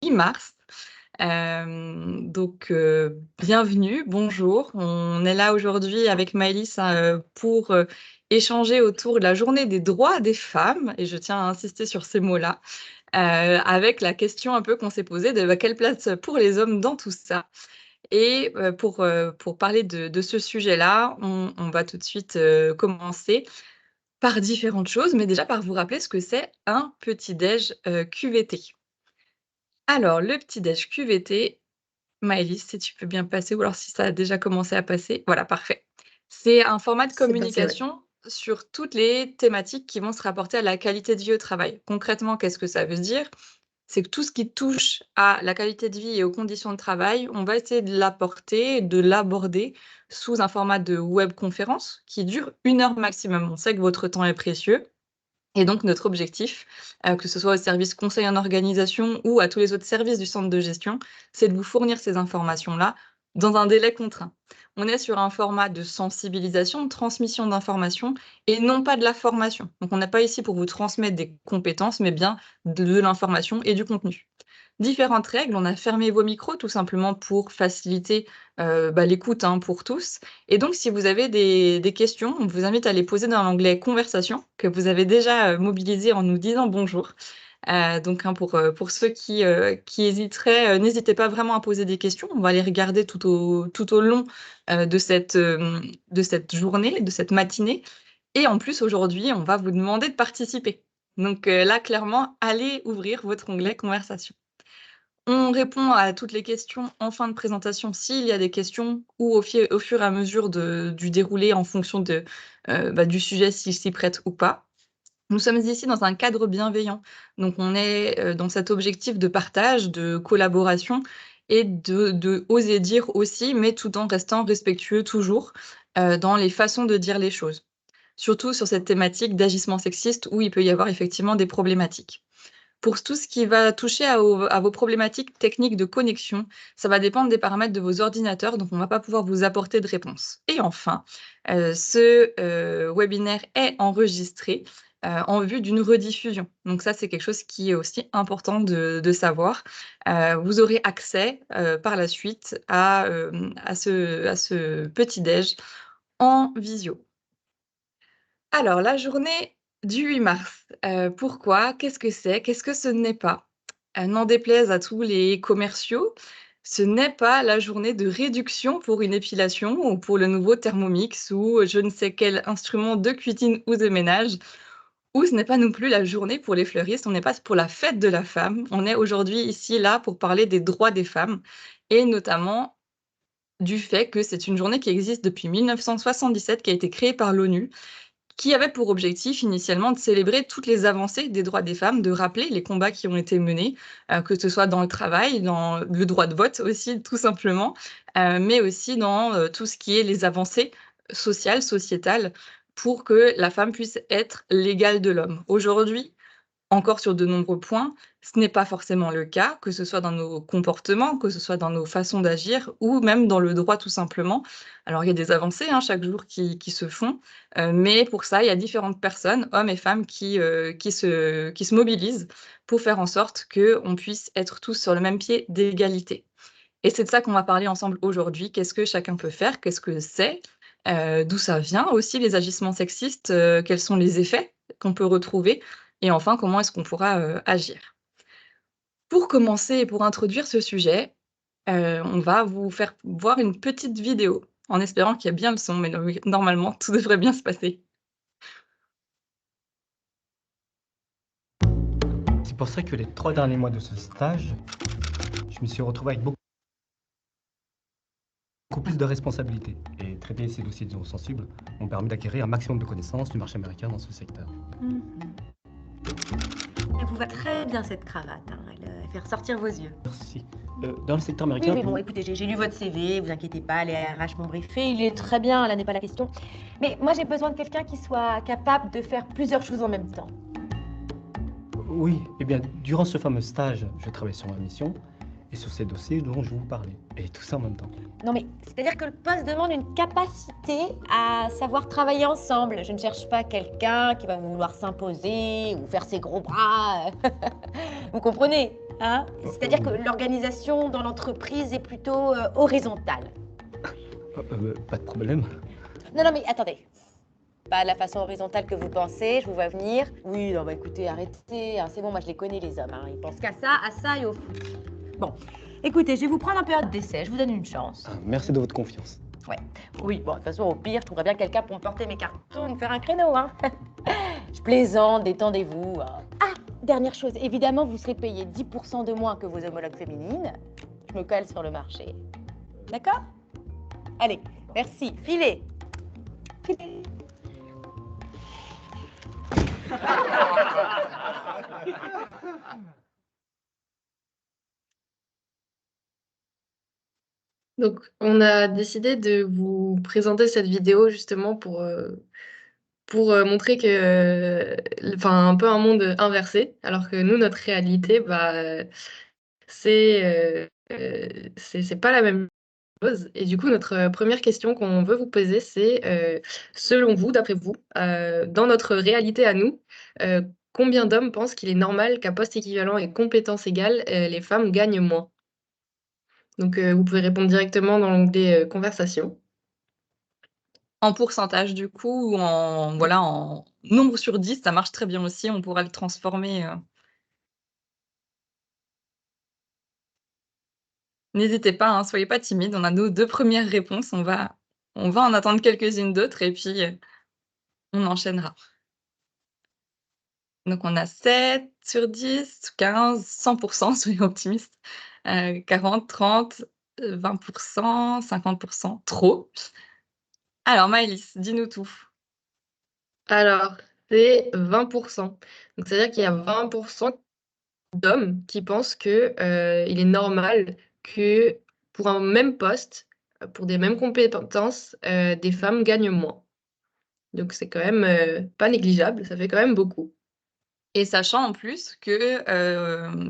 mars. Bienvenue, bonjour. On est là aujourd'hui avec Maëlys, pour échanger autour de la journée des droits des femmes, et je tiens à insister sur ces mots-là, avec la question un peu qu'on s'est posée de quelle place pour les hommes dans tout ça. Et pour parler de ce sujet-là, on va tout de suite commencer par différentes choses, mais déjà par vous rappeler ce que c'est un petit-déj QVT. Alors, le petit-déj QVT, Maëlys, si tu peux bien passer ou alors si ça a déjà commencé à passer. Voilà, parfait. C'est un format de C'est passé, ouais. communication sur toutes les thématiques qui vont se rapporter à la qualité de vie au travail. Concrètement, qu'est-ce que ça veut dire? C'est que tout ce qui touche à la qualité de vie et aux conditions de travail, on va essayer de l'apporter, de l'aborder sous un format de webconférence qui dure 1 heure maximum. On sait que votre temps est précieux. Et donc notre objectif, que ce soit au service conseil en organisation ou à tous les autres services du centre de gestion, c'est de vous fournir ces informations-là dans un délai contraint. On est sur un format de sensibilisation, de transmission d'informations et non pas de la formation. Donc on n'est pas ici pour vous transmettre des compétences, mais bien de l'information et du contenu. Différentes règles, on a fermé vos micros tout simplement pour faciliter, l'écoute, hein, pour tous. Et donc si vous avez des questions, on vous invite à les poser dans l'onglet conversation que vous avez déjà, mobilisé en nous disant bonjour. Pour ceux qui hésiteraient, n'hésitez pas vraiment à poser des questions. On va les regarder tout au long, de cette journée, de cette matinée. Et en plus aujourd'hui, on va vous demander de participer. Là clairement, allez ouvrir votre onglet conversation. On répond à toutes les questions en fin de présentation s'il y a des questions ou au fur et à mesure du déroulé en fonction du sujet s'il s'y prête ou pas. Nous sommes ici dans un cadre bienveillant, donc on est, dans cet objectif de partage, de collaboration et de oser dire aussi, mais tout en restant respectueux toujours, dans les façons de dire les choses. Surtout sur cette thématique d'agissement sexiste où il peut y avoir effectivement des problématiques. Pour tout ce qui va toucher à vos problématiques techniques de connexion, ça va dépendre des paramètres de vos ordinateurs, donc on ne va pas pouvoir vous apporter de réponse. Et enfin, ce webinaire est enregistré, en vue d'une rediffusion. Donc ça, c'est quelque chose qui est aussi important de savoir. Vous aurez accès, par la suite à ce petit déj en visio. Alors, la journée du 8 mars, pourquoi? Qu'est-ce que c'est? Qu'est-ce que ce n'est pas? N'en déplaise à tous les commerciaux, ce n'est pas la journée de réduction pour une épilation ou pour le nouveau Thermomix ou je ne sais quel instrument de cuisine ou de ménage, ou ce n'est pas non plus la journée pour les fleuristes, on n'est pas pour la fête de la femme. On est aujourd'hui ici, là, pour parler des droits des femmes et notamment du fait que c'est une journée qui existe depuis 1977, qui a été créée par l'ONU, qui avait pour objectif initialement de célébrer toutes les avancées des droits des femmes, de rappeler les combats qui ont été menés, que ce soit dans le travail, dans le droit de vote aussi tout simplement, mais aussi dans, tout ce qui est les avancées sociales, sociétales, pour que la femme puisse être l'égale de l'homme. Aujourd'hui, encore sur de nombreux points, ce n'est pas forcément le cas, que ce soit dans nos comportements, que ce soit dans nos façons d'agir ou même dans le droit tout simplement. Alors il y a des avancées, hein, chaque jour qui se font, mais pour ça, il y a différentes personnes, hommes et femmes qui se mobilisent pour faire en sorte qu'on puisse être tous sur le même pied d'égalité. Et c'est de ça qu'on va parler ensemble aujourd'hui. Qu'est-ce que chacun peut faire? Qu'est-ce que c'est? D'où ça vient aussi les agissements sexistes? Quels sont les effets qu'on peut retrouver? Et enfin, comment est-ce qu'on pourra, agir? Pour commencer et pour introduire ce sujet, on va vous faire voir une petite vidéo, en espérant qu'il y ait bien le son, mais normalement tout devrait bien se passer. C'est pour ça que les 3 derniers mois de ce stage, je me suis retrouvé avec beaucoup plus de responsabilités. Et traiter ces dossiers disons sensibles m'ont permis d'acquérir un maximum de connaissances du marché américain dans ce secteur. Elle vous va très bien cette cravate, hein. Elle fait ressortir vos yeux. Merci. Dans le secteur Oui, américain... mais bon, écoutez, j'ai lu votre CV, vous inquiétez pas, les RH m'ont briefé, il est très bien, là n'est pas la question. Mais moi j'ai besoin de quelqu'un qui soit capable de faire plusieurs choses en même temps. Oui, eh bien, durant ce fameux stage, je travaillais sur ma mission et sur ces dossiers dont je vous parlais. Et tout ça en même temps. Non mais, c'est-à-dire que le poste demande une capacité à savoir travailler ensemble. Je ne cherche pas quelqu'un qui va vouloir s'imposer ou faire ses gros bras. Vous comprenez? Hein? C'est-à-dire que l'organisation dans l'entreprise est plutôt horizontale. Pas de problème. Non, non, mais attendez. Pas de la façon horizontale que vous pensez, je vous vois venir. Oui, non, bah écoutez, arrêtez, hein, c'est bon, moi je les connais les hommes, hein. Ils pensent qu'à ça, à ça et au foot. Bon, écoutez, je vais vous prendre en période d'essai, je vous donne une chance. Ah, merci de votre confiance. Ouais, oui, bon, de toute façon, au pire, je trouverai bien quelqu'un pour me porter mes cartons et me faire un créneau, hein. Je plaisante, détendez-vous. Hein. Ah, dernière chose, évidemment, vous serez payé 10% de moins que vos homologues féminines. Je me cale sur le marché. D'accord? Allez, merci, filez. Filez. Donc, on a décidé de vous présenter cette vidéo justement pour montrer que, enfin, un peu un monde inversé, alors que nous, notre réalité, c'est pas la même chose. Et du coup, notre première question qu'on veut vous poser, c'est, selon vous, d'après vous, dans notre réalité à nous, euh, combien d'hommes pensent qu'il est normal qu'à poste équivalent et compétences égales, les femmes gagnent moins? Donc, vous pouvez répondre directement dans l'onglet conversation. En pourcentage, du coup, ou en, voilà, en nombre sur 10, ça marche très bien aussi. On pourra le transformer. N'hésitez pas, hein, soyez pas timide. On a nos 2 premières réponses. On va en attendre quelques-unes d'autres et puis, on enchaînera. Donc on a 7 sur 10, 15, 100%, soyons optimistes, 40, 30, 20%, 50%, trop. Alors Maëlys, dis-nous tout. Alors, c'est 20%. Donc, c'est-à-dire qu'il y a 20% d'hommes qui pensent que, il est normal que pour un même poste, pour des mêmes compétences, des femmes gagnent moins. Donc, c'est quand même pas négligeable, ça fait quand même beaucoup. Et sachant en plus que,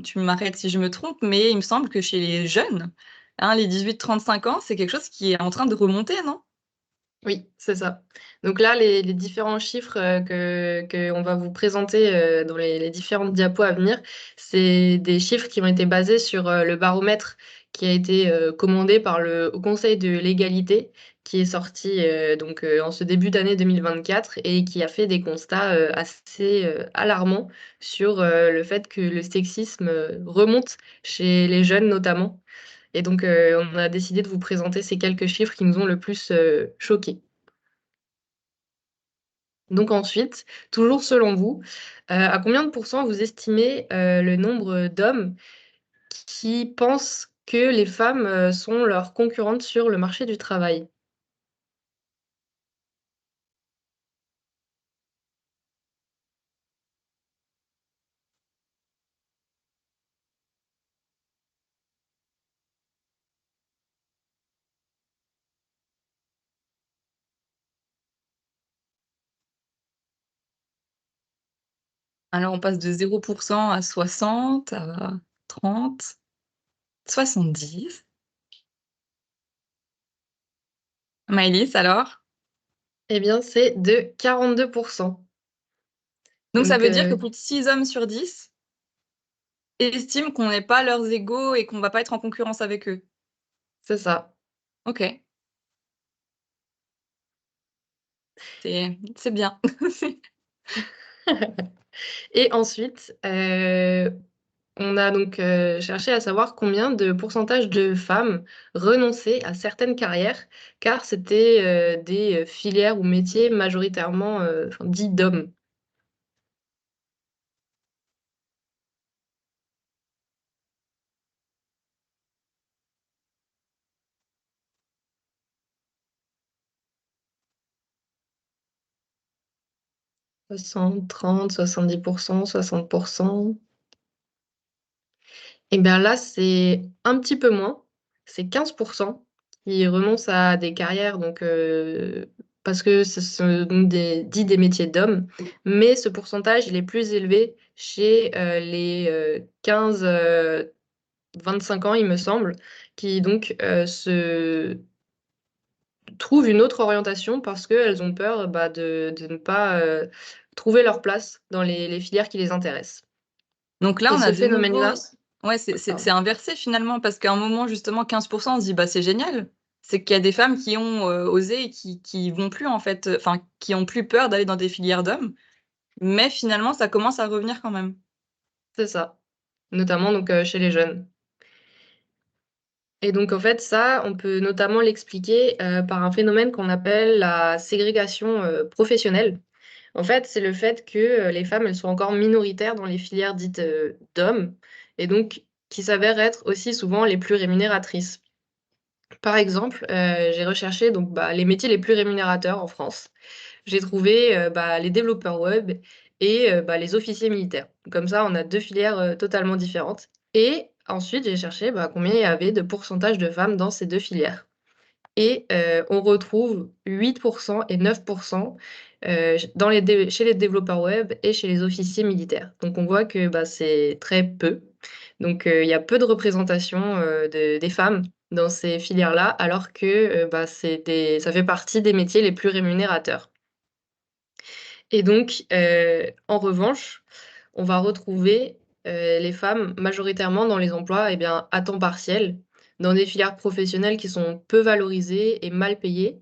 tu m'arrêtes si je me trompe, mais il me semble que chez les jeunes, hein, les 18-35 ans, c'est quelque chose qui est en train de remonter, non? Oui, c'est ça. Donc là, les différents chiffres que on va vous présenter dans les différentes diapos à venir, c'est des chiffres qui ont été basés sur le baromètre qui a été commandé par le Haut Conseil de l'égalité, qui est sorti donc en ce début d'année 2024 et qui a fait des constats assez alarmants sur le fait que le sexisme remonte chez les jeunes notamment. Et donc, on a décidé de vous présenter ces quelques chiffres qui nous ont le plus choqués. Donc ensuite, toujours selon vous, à combien de pourcents vous estimez le nombre d'hommes qui pensent que les femmes sont leurs concurrentes sur le marché du travail? Alors on passe de 0% à 60, à 30, 70. Maëlys, alors? Eh bien, c'est de 42%. Donc ça Donc, veut dire que plus de 6 hommes sur 10 estiment qu'on n'est pas leurs égaux et qu'on va pas être en concurrence avec eux. c'est ça. OK, c'est bien. Et ensuite, on a donc cherché à savoir combien de pourcentage de femmes renonçaient à certaines carrières, car c'était des filières ou métiers majoritairement enfin, dits d'hommes. 60, 30, 70%, 60%. Et bien là, c'est un petit peu moins. C'est 15% qui renoncent à des carrières, donc, parce que ce sont donc dits des métiers d'hommes. Mais ce pourcentage, il est plus élevé chez les 15-25 ans, il me semble, qui donc se trouvent une autre orientation parce qu'elles ont peur de ne pas trouver leur place dans les filières qui les intéressent. Donc là, Et on a ce de nouveau phénomène-là, Ouais, c'est inversé finalement, parce qu'à un moment, justement, 15%, on se dit, bah, c'est génial. C'est qu'il y a des femmes qui ont osé et qui vont plus, en fait, enfin, qui ont plus peur d'aller dans des filières d'hommes. Mais finalement, ça commence à revenir quand même. C'est ça, notamment donc chez les jeunes. Et donc en fait, ça, on peut notamment l'expliquer par un phénomène qu'on appelle la ségrégation professionnelle. En fait, c'est le fait que les femmes, elles sont encore minoritaires dans les filières dites d'hommes, et donc qui s'avèrent être aussi souvent les plus rémunératrices. Par exemple, j'ai recherché donc, bah, les métiers les plus rémunérateurs en France. J'ai trouvé bah, les développeurs web et bah, les officiers militaires. Comme ça, on a deux filières totalement différentes. Et ensuite, j'ai cherché bah, combien il y avait de pourcentage de femmes dans ces deux filières. Et on retrouve 8% et 9% chez les développeurs web et chez les officiers militaires. Donc on voit que bah, c'est très peu. Donc il y a peu de représentation des femmes dans ces filières-là, alors que bah, ça fait partie des métiers les plus rémunérateurs. Et donc, en revanche, on va retrouver les femmes majoritairement dans les emplois, eh bien, à temps partiel, dans des filières professionnelles qui sont peu valorisées et mal payées,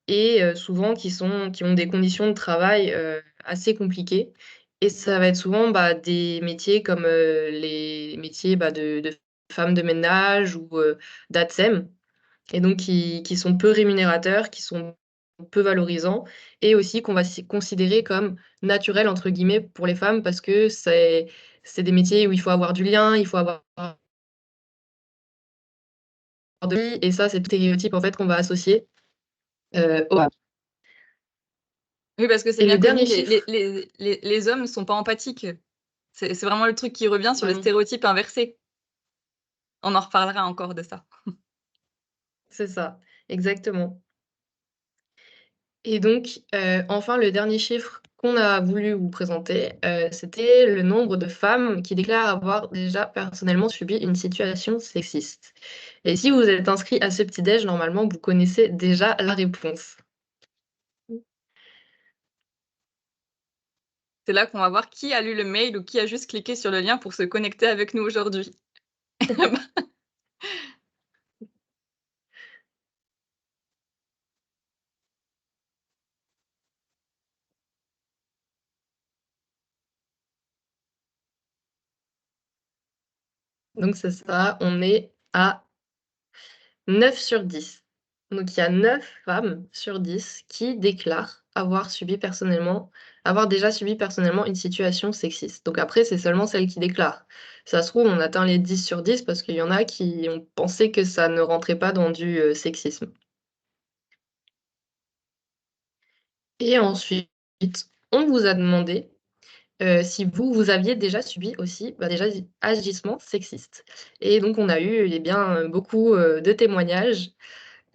et souvent qui ont des conditions de travail assez compliquées. Et ça va être souvent bah, des métiers comme les métiers bah, de femmes de ménage ou d'ATSEM, et donc qui sont peu rémunérateurs, qui sont peu valorisants, et aussi qu'on va considérer comme «naturels» entre guillemets pour les femmes, parce que c'est des métiers où il faut avoir du lien, il faut avoir de vie, et ça, c'est tout stéréotype en fait qu'on va associer aux femmes. Oui, parce que c'est Et bien le connu, dernier chiffre, les hommes ne sont pas empathiques. C'est vraiment le truc qui revient sur bah le non, stéréotype inversé. On en reparlera encore de ça. c'est ça, exactement. Et donc, enfin, le dernier chiffre qu'on a voulu vous présenter, c'était le nombre de femmes qui déclarent avoir déjà personnellement subi une situation sexiste. Et si vous êtes inscrit à ce petit déj, normalement, vous connaissez déjà la réponse. C'est là qu'on va voir qui a lu le mail ou qui a juste cliqué sur le lien pour se connecter avec nous aujourd'hui. Donc c'est ça, on est à 9 sur 10. Donc il y a 9 femmes sur 10 qui déclarent avoir déjà subi personnellement une situation sexiste. Donc après, c'est seulement celles qui déclarent. Ça se trouve, on atteint les 10 sur 10 parce qu'il y en a qui ont pensé que ça ne rentrait pas dans du sexisme. Et ensuite, on vous a demandé si vous aviez déjà subi aussi bah, des agissements sexistes. Et donc on a eu eh bien, beaucoup de témoignages.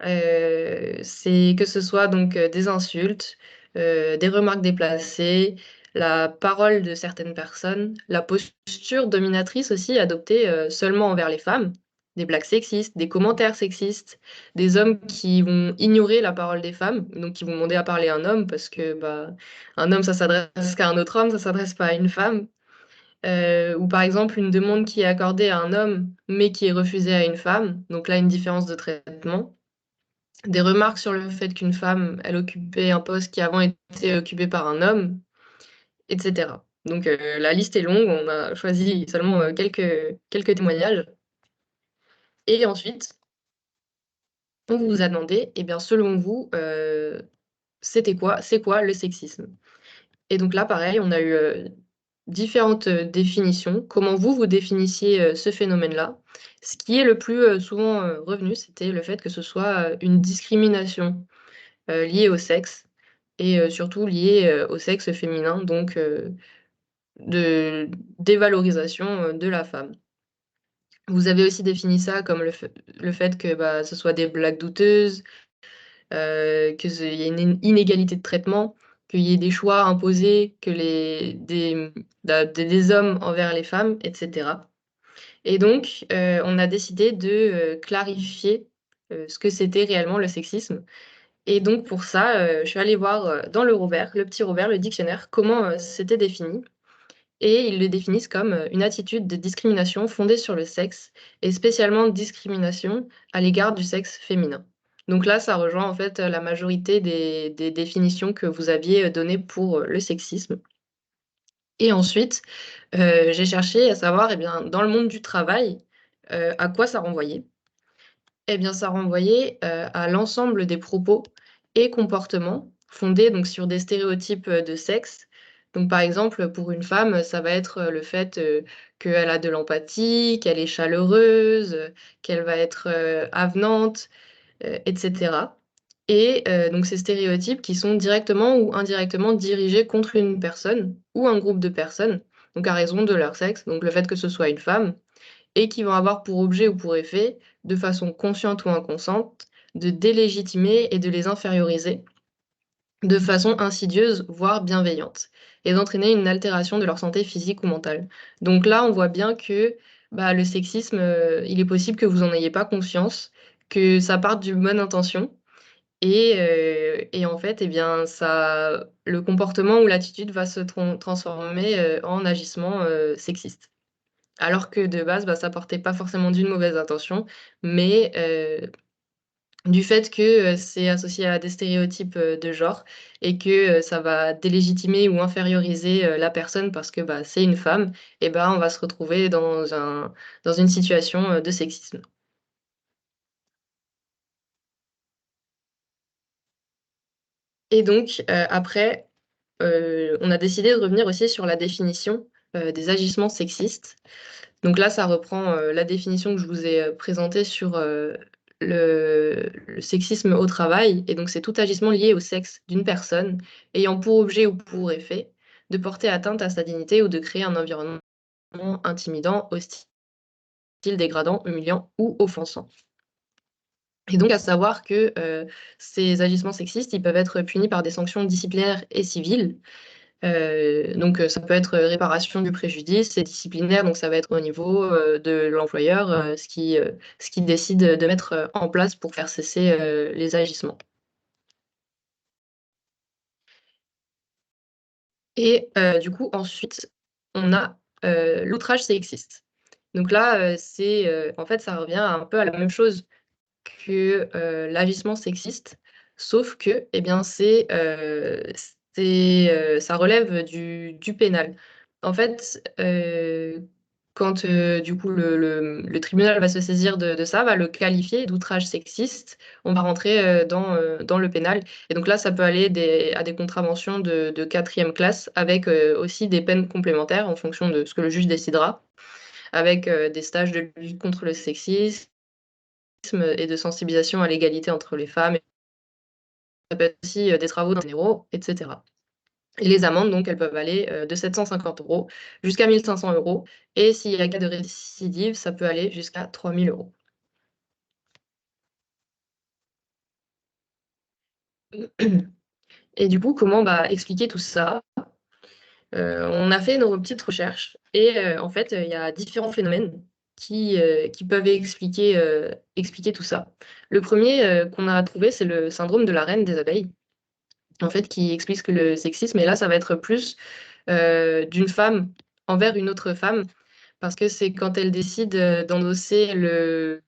C'est que ce soit donc, des insultes, des remarques déplacées, la parole de certaines personnes, la posture dominatrice aussi adoptée, seulement envers les femmes, des blagues sexistes, des commentaires sexistes, des hommes qui vont ignorer la parole des femmes, donc qui vont demander à parler à un homme parce que, bah, un homme ça s'adresse qu'à un autre homme, ça s'adresse pas à une femme. Ou par exemple une demande qui est accordée à un homme, mais qui est refusée à une femme, donc là une différence de traitement. Des remarques sur le fait qu'une femme, elle occupait un poste qui avant était occupé par un homme, et cetera. Donc la liste est longue, on a choisi seulement, quelques témoignages, et ensuite, on vous a demandé, eh bien, selon vous, c'est quoi le sexisme? Et donc là, pareil, on a eu, différentes, définitions. Comment vous définissiez, ce phénomène-là? Ce qui est le plus, souvent, revenu, c'était le fait que ce soit, une discrimination liées au sexe, et surtout liées, au sexe féminin, donc de dévalorisation, de la femme. Vous avez aussi défini ça comme le fait que, bah, ce soit des blagues douteuses, que ce il y ait une inégalité de traitement, qu'il y ait des choix imposés, que des hommes envers les femmes, et cetera. Et donc on a décidé de, clarifier, ce que c'était réellement le sexisme. Et donc pour ça, je suis allée voir, dans le Robert, le petit Robert, le dictionnaire, comment, c'était défini. et ils le définissent comme une attitude de discrimination fondée sur le sexe et spécialement discrimination à l'égard du sexe féminin. Donc là, ça rejoint en fait la majorité des définitions que vous aviez données pour le sexisme. Et ensuite, j'ai cherché à savoir, eh bien, dans le monde du travail, à quoi ça renvoyait. Eh bien, ça renvoyait, à l'ensemble des propos et comportements fondés donc sur des stéréotypes, de sexe. Donc, par exemple, pour une femme, ça va être, le fait, qu'elle a de l'empathie, qu'elle est chaleureuse, qu'elle va être, avenante, et cetera. Et donc ces stéréotypes qui sont directement ou indirectement dirigés contre une personne ou un groupe de personnes, donc à raison de leur sexe, donc le fait que ce soit une femme, et qui vont avoir pour objet ou pour effet, de façon consciente ou inconsciente, de délégitimer et de les inférioriser de façon insidieuse, voire bienveillante, et d'entraîner une altération de leur santé physique ou mentale. Donc là, on voit bien que bah, le sexisme, il est possible que vous en ayez pas conscience, que ça parte d'une bonne intention, et en fait, eh bien, ça le comportement ou l'attitude va se transformer, en agissement, sexiste. Alors que de base, bah, ça partait pas forcément d'une mauvaise intention, mais du fait que, c'est associé à des stéréotypes, de genre et que, ça va délégitimer ou inférioriser, la personne parce que, bah, c'est une femme et ben, on va se retrouver dans une situation, de sexisme. Et donc, après, on a décidé de revenir aussi sur la définition, des agissements sexistes. Donc là, ça reprend, la définition que je vous ai, présentée sur, le sexisme au travail et donc c'est tout agissement lié au sexe d'une personne ayant pour objet ou pour effet de porter atteinte à sa dignité ou de créer un environnement intimidant, hostile, dégradant, humiliant ou offensant. Et donc à savoir que, ces agissements sexistes, ils peuvent être punis par des sanctions disciplinaires et civiles. Donc ça peut être, réparation du préjudice, c'est disciplinaire, donc ça va être au niveau, de l'employeur, ce qu'il décide de mettre, en place pour faire cesser, les agissements. Et du coup ensuite, on a, l'outrage sexiste. Donc là, en fait ça revient un peu à la même chose que, l'agissement sexiste, sauf que, eh bien, ça relève du pénal. En fait, quand, du coup, le tribunal va se saisir de ça, va le qualifier d'outrage sexiste, on va rentrer, dans le pénal et donc là, ça peut aller à des contraventions de 4e classe avec, aussi des peines complémentaires en fonction de ce que le juge décidera, avec, des stages de lutte contre le sexisme et de sensibilisation à l'égalité entre les femmes. Ça peut être aussi, des travaux d'intérêt généraux et cetera. Et les amendes donc elles peuvent aller, de 750 € jusqu'à 1 500 € et s'il y a cas de récidive, ça peut aller jusqu'à 3 000 €. Et du coup, comment, bah, expliquer tout ça? On a fait nos petites recherches et en fait, il y a différents phénomènes qui peuvent expliquer tout ça. Le premier qu'on a trouvé, c'est le syndrome de la reine des abeilles. En fait, qui explique que le sexisme et là, ça va être plus, d'une femme envers une autre femme, parce que c'est quand elle décide, d'endosser le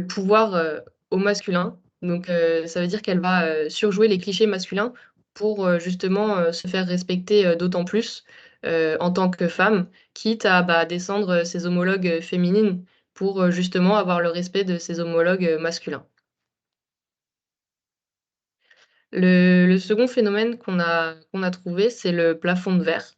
pouvoir, au masculin. Donc ça veut dire qu'elle va, surjouer les clichés masculins pour, justement, se faire respecter, d'autant plus, en tant que femme, quitte à, bah, descendre, ses homologues, féminines pour, justement avoir le respect de ses homologues, masculins. Le second phénomène qu'on a trouvé, c'est le plafond de verre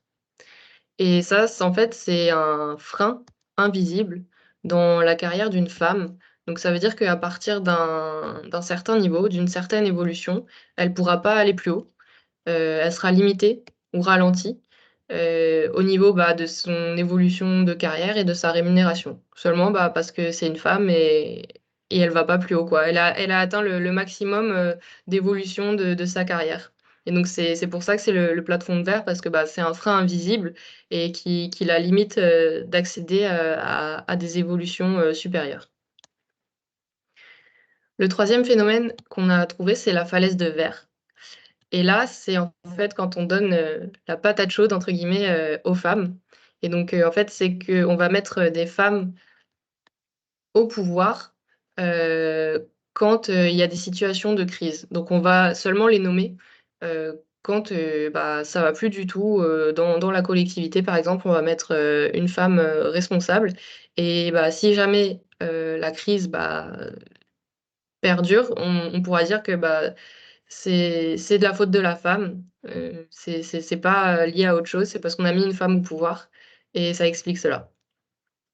et ça, c'est en fait, c'est un frein invisible dans la carrière d'une femme. Donc ça veut dire qu'à partir d'un certain niveau, d'une certaine évolution, elle pourra pas aller plus haut. Elle sera limitée ou ralentie, au niveau, bah, de son évolution de carrière et de sa rémunération. Seulement, bah, parce que c'est une femme et elle va pas plus haut, quoi. Elle a atteint le maximum, d'évolution de sa carrière et donc c'est pour ça que c'est le plafond de verre parce que, bah, c'est un frein invisible et qui la limite, d'accéder, à des évolutions, supérieures. Le troisième phénomène qu'on a trouvé, c'est la falaise de verre. Et là, c'est en fait quand on donne la patate chaude, entre guillemets, aux femmes. Et donc, en fait, c'est qu'on va mettre des femmes au pouvoir quand il y a des situations de crise. Donc, on va seulement les nommer quand bah, ça va plus du tout. Dans la collectivité, par exemple, on va mettre une femme responsable. Et bah, si jamais la crise bah, perdure, on pourra dire que bah, c'est de la faute de la femme. C'est pas lié à autre chose, c'est parce qu'on a mis une femme au pouvoir et ça explique cela.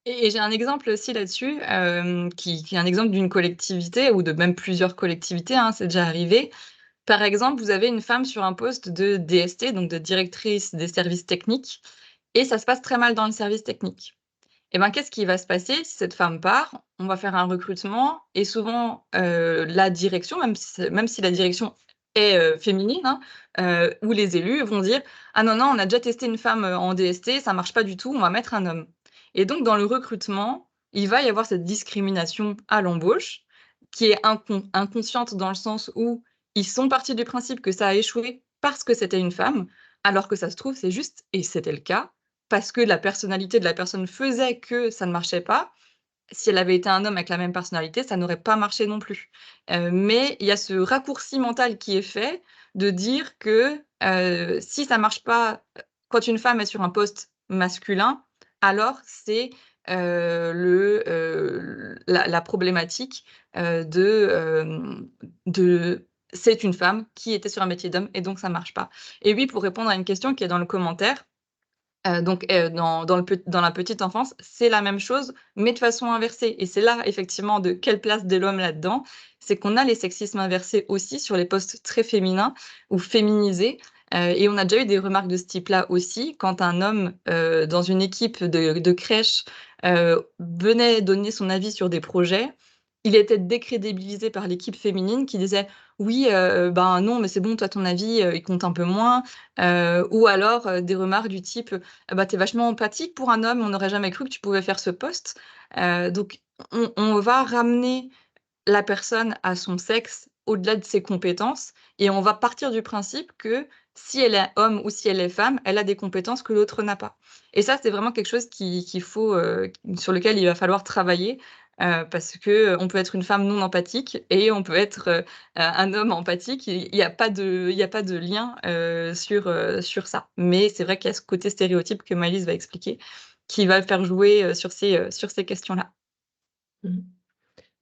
Et j'ai un exemple aussi là-dessus, qui est un exemple d'une collectivité ou de même plusieurs collectivités, hein, c'est déjà arrivé. Par exemple, vous avez une femme sur un poste de DST, donc de directrice des services techniques, et ça se passe très mal dans le service technique. Et ben, qu'est-ce qui va se passer si cette femme part? On va faire un recrutement et souvent, la direction, même si la direction est, féminine, hein, ou les élus vont dire: «Ah non, non, on a déjà testé une femme, en DST, ça marche pas du tout, on va mettre un homme». Et donc dans le recrutement, il va y avoir cette discrimination à l'embauche qui est inconsciente dans le sens où ils sont partis du principe que ça a échoué parce que c'était une femme, alors que ça se trouve, c'est juste et c'était le cas, parce que la personnalité de la personne faisait que ça ne marchait pas. Si elle avait été un homme avec la même personnalité, ça n'aurait pas marché non plus. Mais il y a ce raccourci mental qui est fait de dire que, si ça marche pas, quand une femme est sur un poste masculin, alors c'est, la problématique, de c'est une femme qui était sur un métier d'homme et donc ça marche pas. Et oui, pour répondre à une question qui est dans le commentaire, dans la petite enfance, c'est la même chose, mais de façon inversée et c'est là, effectivement, de quelle place de l'homme là-dedans. C'est qu'on a les sexismes inversés aussi sur les postes très féminins ou féminisés, et on a déjà eu des remarques de ce type-là aussi. Quand un homme, dans une équipe de crèche, venait donner son avis sur des projets, il était décrédibilisé par l'équipe féminine qui disait: «Oui, ben, non, mais c'est bon, toi, ton avis, il compte un peu moins». Ou alors, des remarques du type, «Ah bah, tu es vachement empathique pour un homme, on n'aurait jamais cru que tu pouvais faire ce poste». Donc on va ramener la personne à son sexe au-delà de ses compétences et on va partir du principe que si elle est homme ou si elle est femme, elle a des compétences que l'autre n'a pas. Et ça, c'est vraiment quelque chose qu'il faut, sur lequel il va falloir travailler, parce que, on peut être une femme non empathique et on peut être, un homme empathique. Il y a pas de lien, sur ça. Mais c'est vrai qu'il y a ce côté stéréotype que Maëlys va expliquer, qui va faire jouer, sur ces questions-là. Mmh.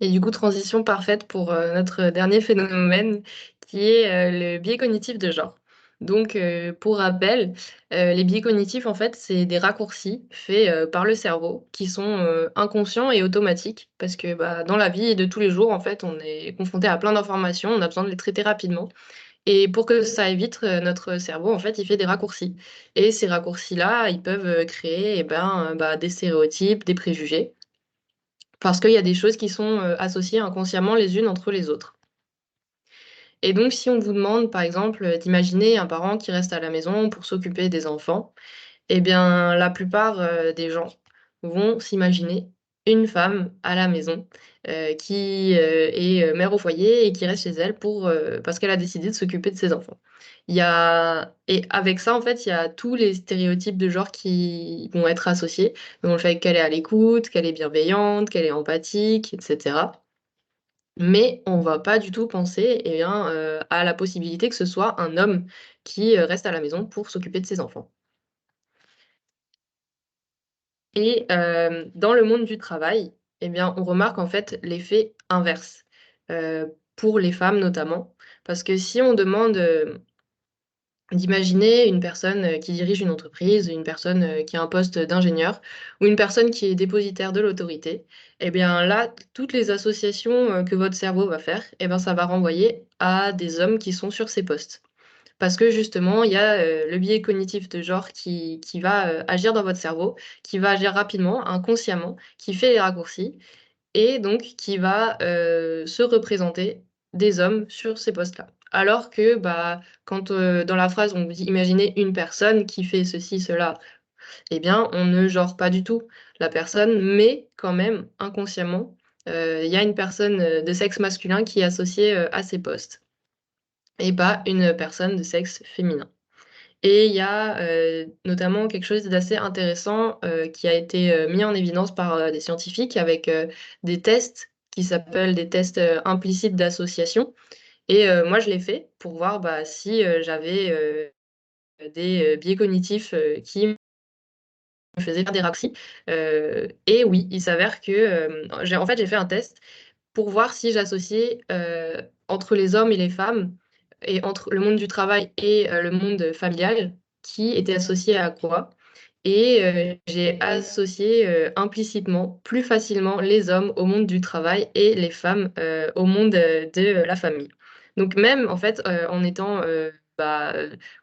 Et du coup, transition parfaite pour notre dernier phénomène qui est le biais cognitif de genre. Donc, pour rappel, les biais cognitifs, en fait, c'est des raccourcis faits par le cerveau qui sont inconscients et automatiques parce que bah, dans la vie de tous les jours, en fait, on est confronté à plein d'informations, on a besoin de les traiter rapidement. Et pour que ça aille vite, notre cerveau, en fait, il fait des raccourcis. Et ces raccourcis-là, ils peuvent créer eh ben, bah, des stéréotypes, des préjugés. Parce qu'il y a des choses qui sont, associées inconsciemment les unes entre les autres. Et donc si on vous demande, par exemple, d'imaginer un parent qui reste à la maison pour s'occuper des enfants, eh bien, la plupart, des gens vont s'imaginer une femme à la maison, qui, est, mère au foyer et qui reste chez elle parce qu'elle a décidé de s'occuper de ses enfants. Il y a et avec ça, en fait, il y a tous les stéréotypes de genre qui vont être associés. Donc le fait qu'elle est à l'écoute, qu'elle est bienveillante, qu'elle est empathique et cetera. Mais on va pas du tout penser, eh bien, à la possibilité que ce soit un homme qui, reste à la maison pour s'occuper de ses enfants. Et dans le monde du travail, eh bien, on remarque en fait l'effet inverse, pour les femmes notamment. Parce que si on demande, d'imaginer une personne, qui dirige une entreprise, une personne, qui a un poste d'ingénieur ou une personne qui est dépositaire de l'autorité, eh bien là, toutes les associations, que votre cerveau va faire, eh ben, ça va renvoyer à des hommes qui sont sur ces postes. Parce que justement, il y a, le biais cognitif de genre qui va, agir dans votre cerveau, qui va agir rapidement, inconsciemment, qui fait les raccourcis et donc qui va, se représenter des hommes sur ces postes-là. Alors que, bah, quand, dans la phrase on vous dit: «Imaginez une personne qui fait ceci, cela», eh bien, on ne genre pas du tout la personne, mais quand même inconsciemment, il y a une personne, de sexe masculin qui est associée, à ces postes. et pas une personne de sexe féminin. Et il y a, notamment quelque chose d'assez intéressant, qui a été, mis en évidence par, des scientifiques avec, des tests qui s'appellent des tests, implicites d'association et moi je l'ai fait pour voir, bah, si, j'avais, des, biais cognitifs, qui me faisaient faire des raccourcis, et oui, il s'avère que, j'ai fait un test pour voir si j'associais, entre les hommes et les femmes et entre le monde du travail et le monde familial, qui était associé à quoi et j'ai associé, implicitement, plus facilement les hommes au monde du travail et les femmes, au monde, de la famille. Donc même en fait, en étant, bah,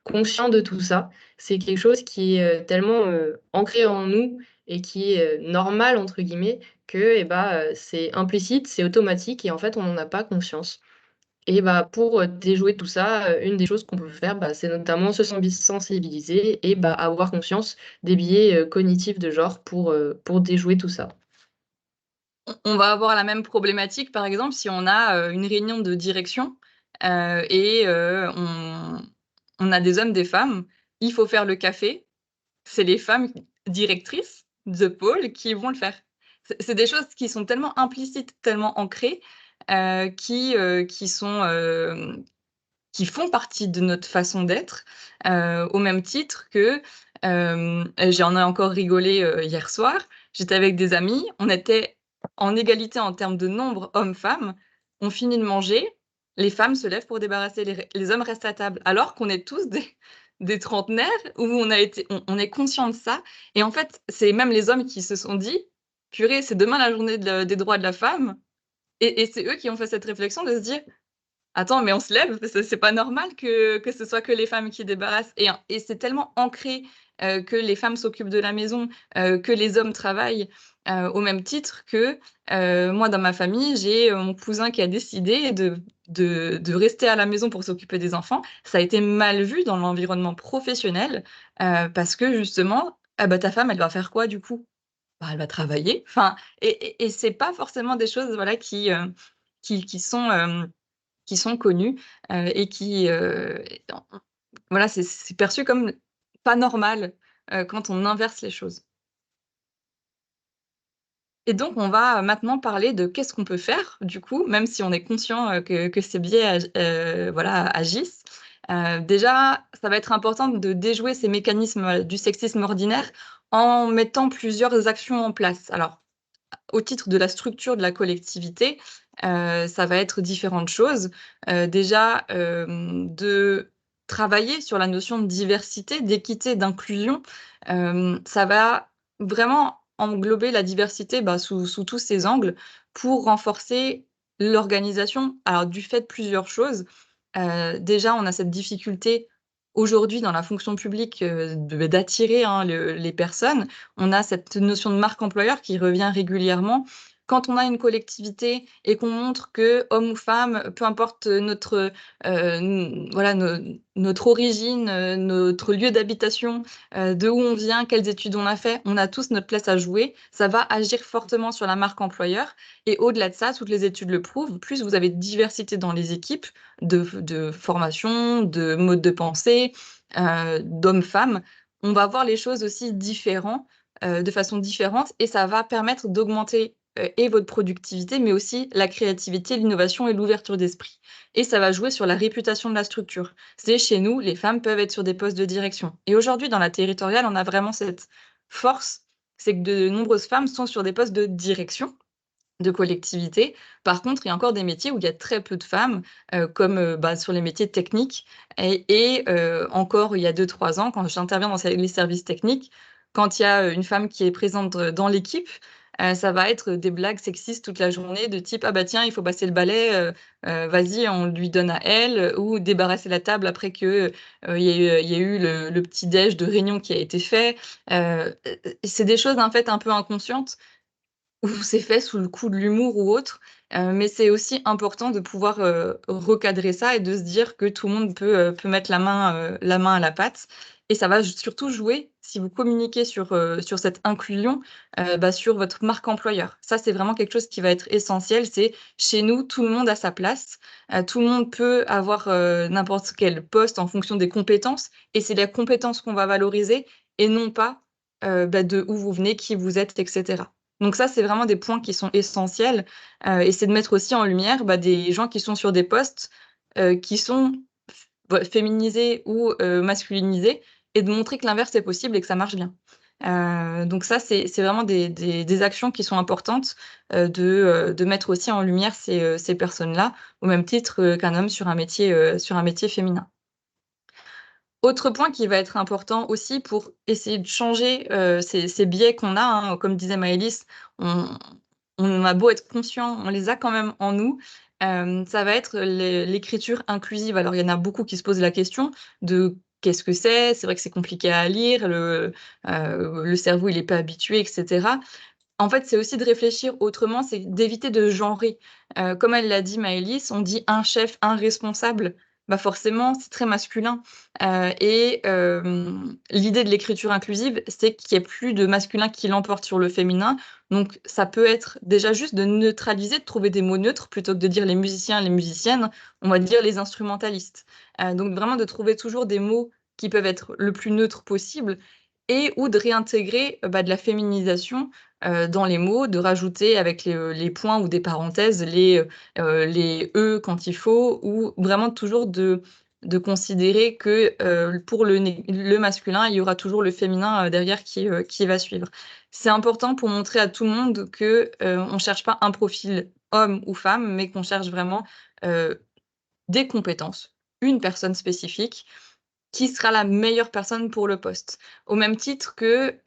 conscient de tout ça, c'est quelque chose qui est, tellement, ancré en nous et qui est, «normal» entre guillemets que et bah, c'est implicite, c'est automatique et en fait on n'en a pas conscience. Et bah, pour, déjouer tout ça, une des choses qu'on peut faire, bah, c'est notamment se sensibiliser et bah, avoir conscience des biais, cognitifs de genre pour déjouer tout ça. On va avoir la même problématique, par exemple, si on a, une réunion de direction, et on a des hommes, des femmes. Il faut faire le café, c'est les femmes directrices de pôle qui vont le faire. C'est des choses qui sont tellement implicites, tellement ancrées, qui sont, qui font partie de notre façon d'être, au même titre que, j'en ai encore rigolé, hier soir. J'étais avec des amis, on était en égalité en termes de nombre hommes-femmes. On finit de manger, les femmes se lèvent pour débarrasser, les hommes restent à table. Alors qu'on est tous des trentenaires où on est conscient de ça et en fait, c'est même les hommes qui se sont dit: «Purée, c'est demain la journée des droits de la femme» et c'est eux qui ont fait cette réflexion de se dire: «Attends, mais on se lève, c'est pas normal que ce soit que les femmes qui débarrassent» et c'est tellement ancré, que les femmes s'occupent de la maison, que les hommes travaillent, au même titre que, moi dans ma famille, j'ai, mon cousin qui a décidé de rester à la maison pour s'occuper des enfants. Ça a été mal vu dans l'environnement professionnel, parce que justement, ah bah, ta femme, elle va faire quoi du coup? Bah, elle va travailler. Enfin et c'est pas forcément des choses, voilà, qui sont, qui sont connus, et qui, en voilà, c'est perçu comme pas normal, quand on inverse les choses. Et donc on va maintenant parler de qu'est-ce qu'on peut faire, du coup, même si on est conscient, que ces biais voilà, agissent. Déjà, ça va être important de déjouer ces mécanismes, du sexisme ordinaire en mettant plusieurs actions en place. Alors, au titre de la structure de la collectivité, ça va être différentes choses. Déjà, de travailler sur la notion de diversité, d'équité, d'inclusion. Ça va vraiment englober la diversité, bah, sous tous ses angles pour renforcer l'organisation. Alors du fait de plusieurs choses, déjà on a cette difficulté aujourd'hui dans la fonction publique, d'attirer, hein, les personnes. On a cette notion de marque employeur qui revient régulièrement. Quand on a une collectivité et qu'on montre que, homme ou femme, peu importe notre, voilà, notre origine, notre lieu d'habitation, de où on vient, quelles études on a fait, on a tous notre place à jouer. Ça va agir fortement sur la marque employeur et au-delà de ça, toutes les études le prouvent, plus vous avez de diversité dans les équipes, de formation, de mode de pensée, d'hommes-femmes, on va voir les choses aussi de façon différente et ça va permettre d'augmenter, et votre productivité, mais aussi la créativité, l'innovation et l'ouverture d'esprit et ça va jouer sur la réputation de la structure. C'est chez nous, les femmes peuvent être sur des postes de direction et aujourd'hui dans la territoriale, on a vraiment cette force, c'est que de nombreuses femmes sont sur des postes de direction de collectivité. Par contre, il y a encore des métiers où il y a très peu de femmes, comme, bah, sur les métiers techniques et encore il y a 2-3 ans, quand j'interviens dans les services techniques, quand il y a, une femme qui est présente, dans l'équipe, ça va être des blagues sexistes toute la journée de type: «Ah bah tiens, il faut passer le balai, vas-y, on lui donne à elle», ou débarrasser la table après que, il y a eu le petit déj de réunion qui a été fait. C'est des choses, en fait, un peu inconscientes ou c'est fait sous le coup de l'humour ou autre, mais c'est aussi important de pouvoir, recadrer ça et de se dire que tout le monde peut mettre la main à la pâte et ça va surtout jouer si vous communiquez sur cette inclusion, sur votre marque employeur. Ça, c'est vraiment quelque chose qui va être essentiel. C'est chez nous, tout le monde a sa place, tout le monde peut avoir, n'importe quel poste en fonction des compétences et c'est les compétences qu'on va valoriser et non pas, de où vous venez, qui vous êtes et cetera. Donc ça, c'est vraiment des points qui sont essentiels, et c'est de mettre aussi en lumière, des gens qui sont sur des postes, qui sont féminisés ou masculinisés et de montrer que l'inverse est possible et que ça marche bien. Donc ça, c'est vraiment des actions qui sont importantes, de mettre aussi en lumière ces personnes-là, au même titre, qu'un homme sur un métier féminin. Autre point qui va être important aussi pour essayer de changer, ces biais qu'on a, hein, comme disait Maëlys, on on a beau être conscient, on les a quand même en nous, ça va être l'écriture inclusive. Alors il y en a beaucoup qui se posent la question de: «Qu'est-ce que c'est?» C'est vrai que c'est compliqué à lire, le cerveau il est pas habitué et cetera. En fait, c'est aussi de réfléchir autrement, c'est d'éviter de genrer. Comme elle l'a dit Maëlys, on dit un chef, un responsable, forcément, c'est très masculin. L'idée de l'écriture inclusive, c'est qu'il y ait plus de masculin qui l'emporte sur le féminin. Donc ça peut être déjà juste de neutraliser, de trouver des mots neutres plutôt que de dire les musiciens, les musiciennes, on va dire les instrumentalistes. Donc vraiment de trouver toujours des mots qui peuvent être le plus neutres possible et ou de réintégrer, de la féminisation dans les mots, de rajouter avec les points ou des parenthèses les «e» quand il faut ou vraiment toujours de considérer que, pour le masculin, il y aura toujours le féminin, derrière qui va suivre. C'est important pour montrer à tout le monde que, on cherche pas un profil homme ou femme, mais qu'on cherche vraiment, heu, des compétences, une personne spécifique qui sera la meilleure personne pour le poste. Au même titre que,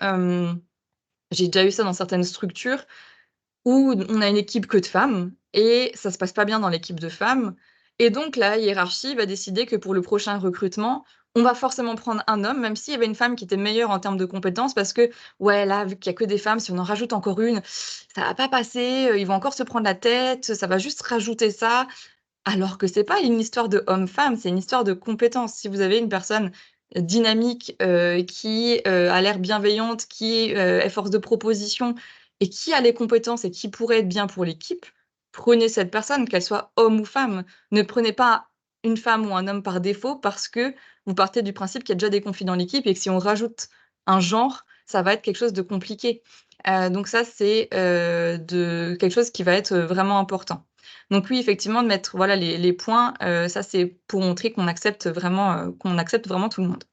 j'ai déjà eu ça dans certaines structures où on a une équipe que de femmes et ça se passe pas bien dans l'équipe de femmes et donc la hiérarchie va décider que pour le prochain recrutement, on va forcément prendre un homme, même s'il y avait une femme qui était meilleure en termes de compétences parce que: «Ouais, là, vu qu'il y a que des femmes, si on en rajoute encore une, ça va pas passer, ils vont encore se prendre la tête, ça va juste rajouter ça». Alors que c'est pas une histoire de homme-femme, c'est une histoire de compétences. Si vous avez une personne dynamique, qui, a l'air bienveillante, qui, est force de proposition et qui a les compétences et qui pourrait être bien pour l'équipe, prenez cette personne, qu'elle soit homme ou femme. Ne prenez pas une femme ou un homme par défaut parce que vous partez du principe qu'il y a déjà des conflits dans l'équipe et que si on rajoute un genre, ça va être quelque chose de compliqué. Donc ça, c'est, de quelque chose qui va être, vraiment important. Donc oui, effectivement, de mettre, voilà, les points, ça, c'est pour montrer qu'on accepte vraiment tout le monde.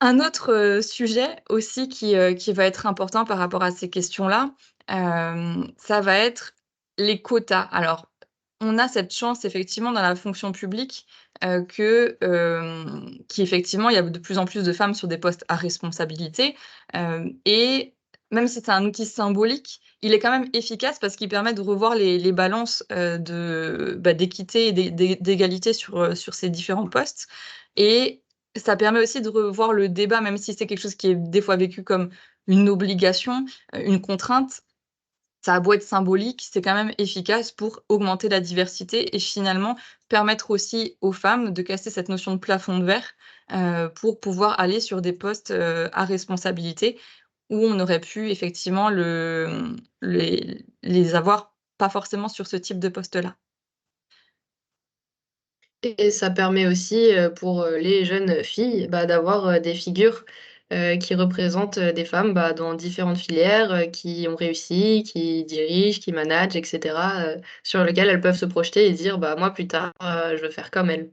Un autre, sujet aussi qui va être important par rapport à ces questions-là, ça va être les quotas. Alors, on a cette chance effectivement dans la fonction publique, qu'effectivement il y a de plus en plus de femmes sur des postes à responsabilité, et même si c'est un outil symbolique, il est quand même efficace parce qu'il permet de revoir les balances, d'équité et d'égalité sur ces différents postes et ça permet aussi de revoir le débat, même si c'est quelque chose qui est des fois vécu comme une obligation, une contrainte. Ça a beau être symbolique, c'est quand même efficace pour augmenter la diversité et finalement permettre aussi aux femmes de casser cette notion de plafond de verre, pour pouvoir aller sur des postes, à responsabilité où on aurait pu effectivement les avoir pas forcément sur ce type de poste-là. Et ça permet aussi, pour, les jeunes filles, d'avoir, des figures, qui représentent, des femmes, dans différentes filières, qui ont réussi, qui dirigent, qui managent et cetera, sur lesquelles elles peuvent se projeter et dire: «Moi plus tard, je veux faire comme elle».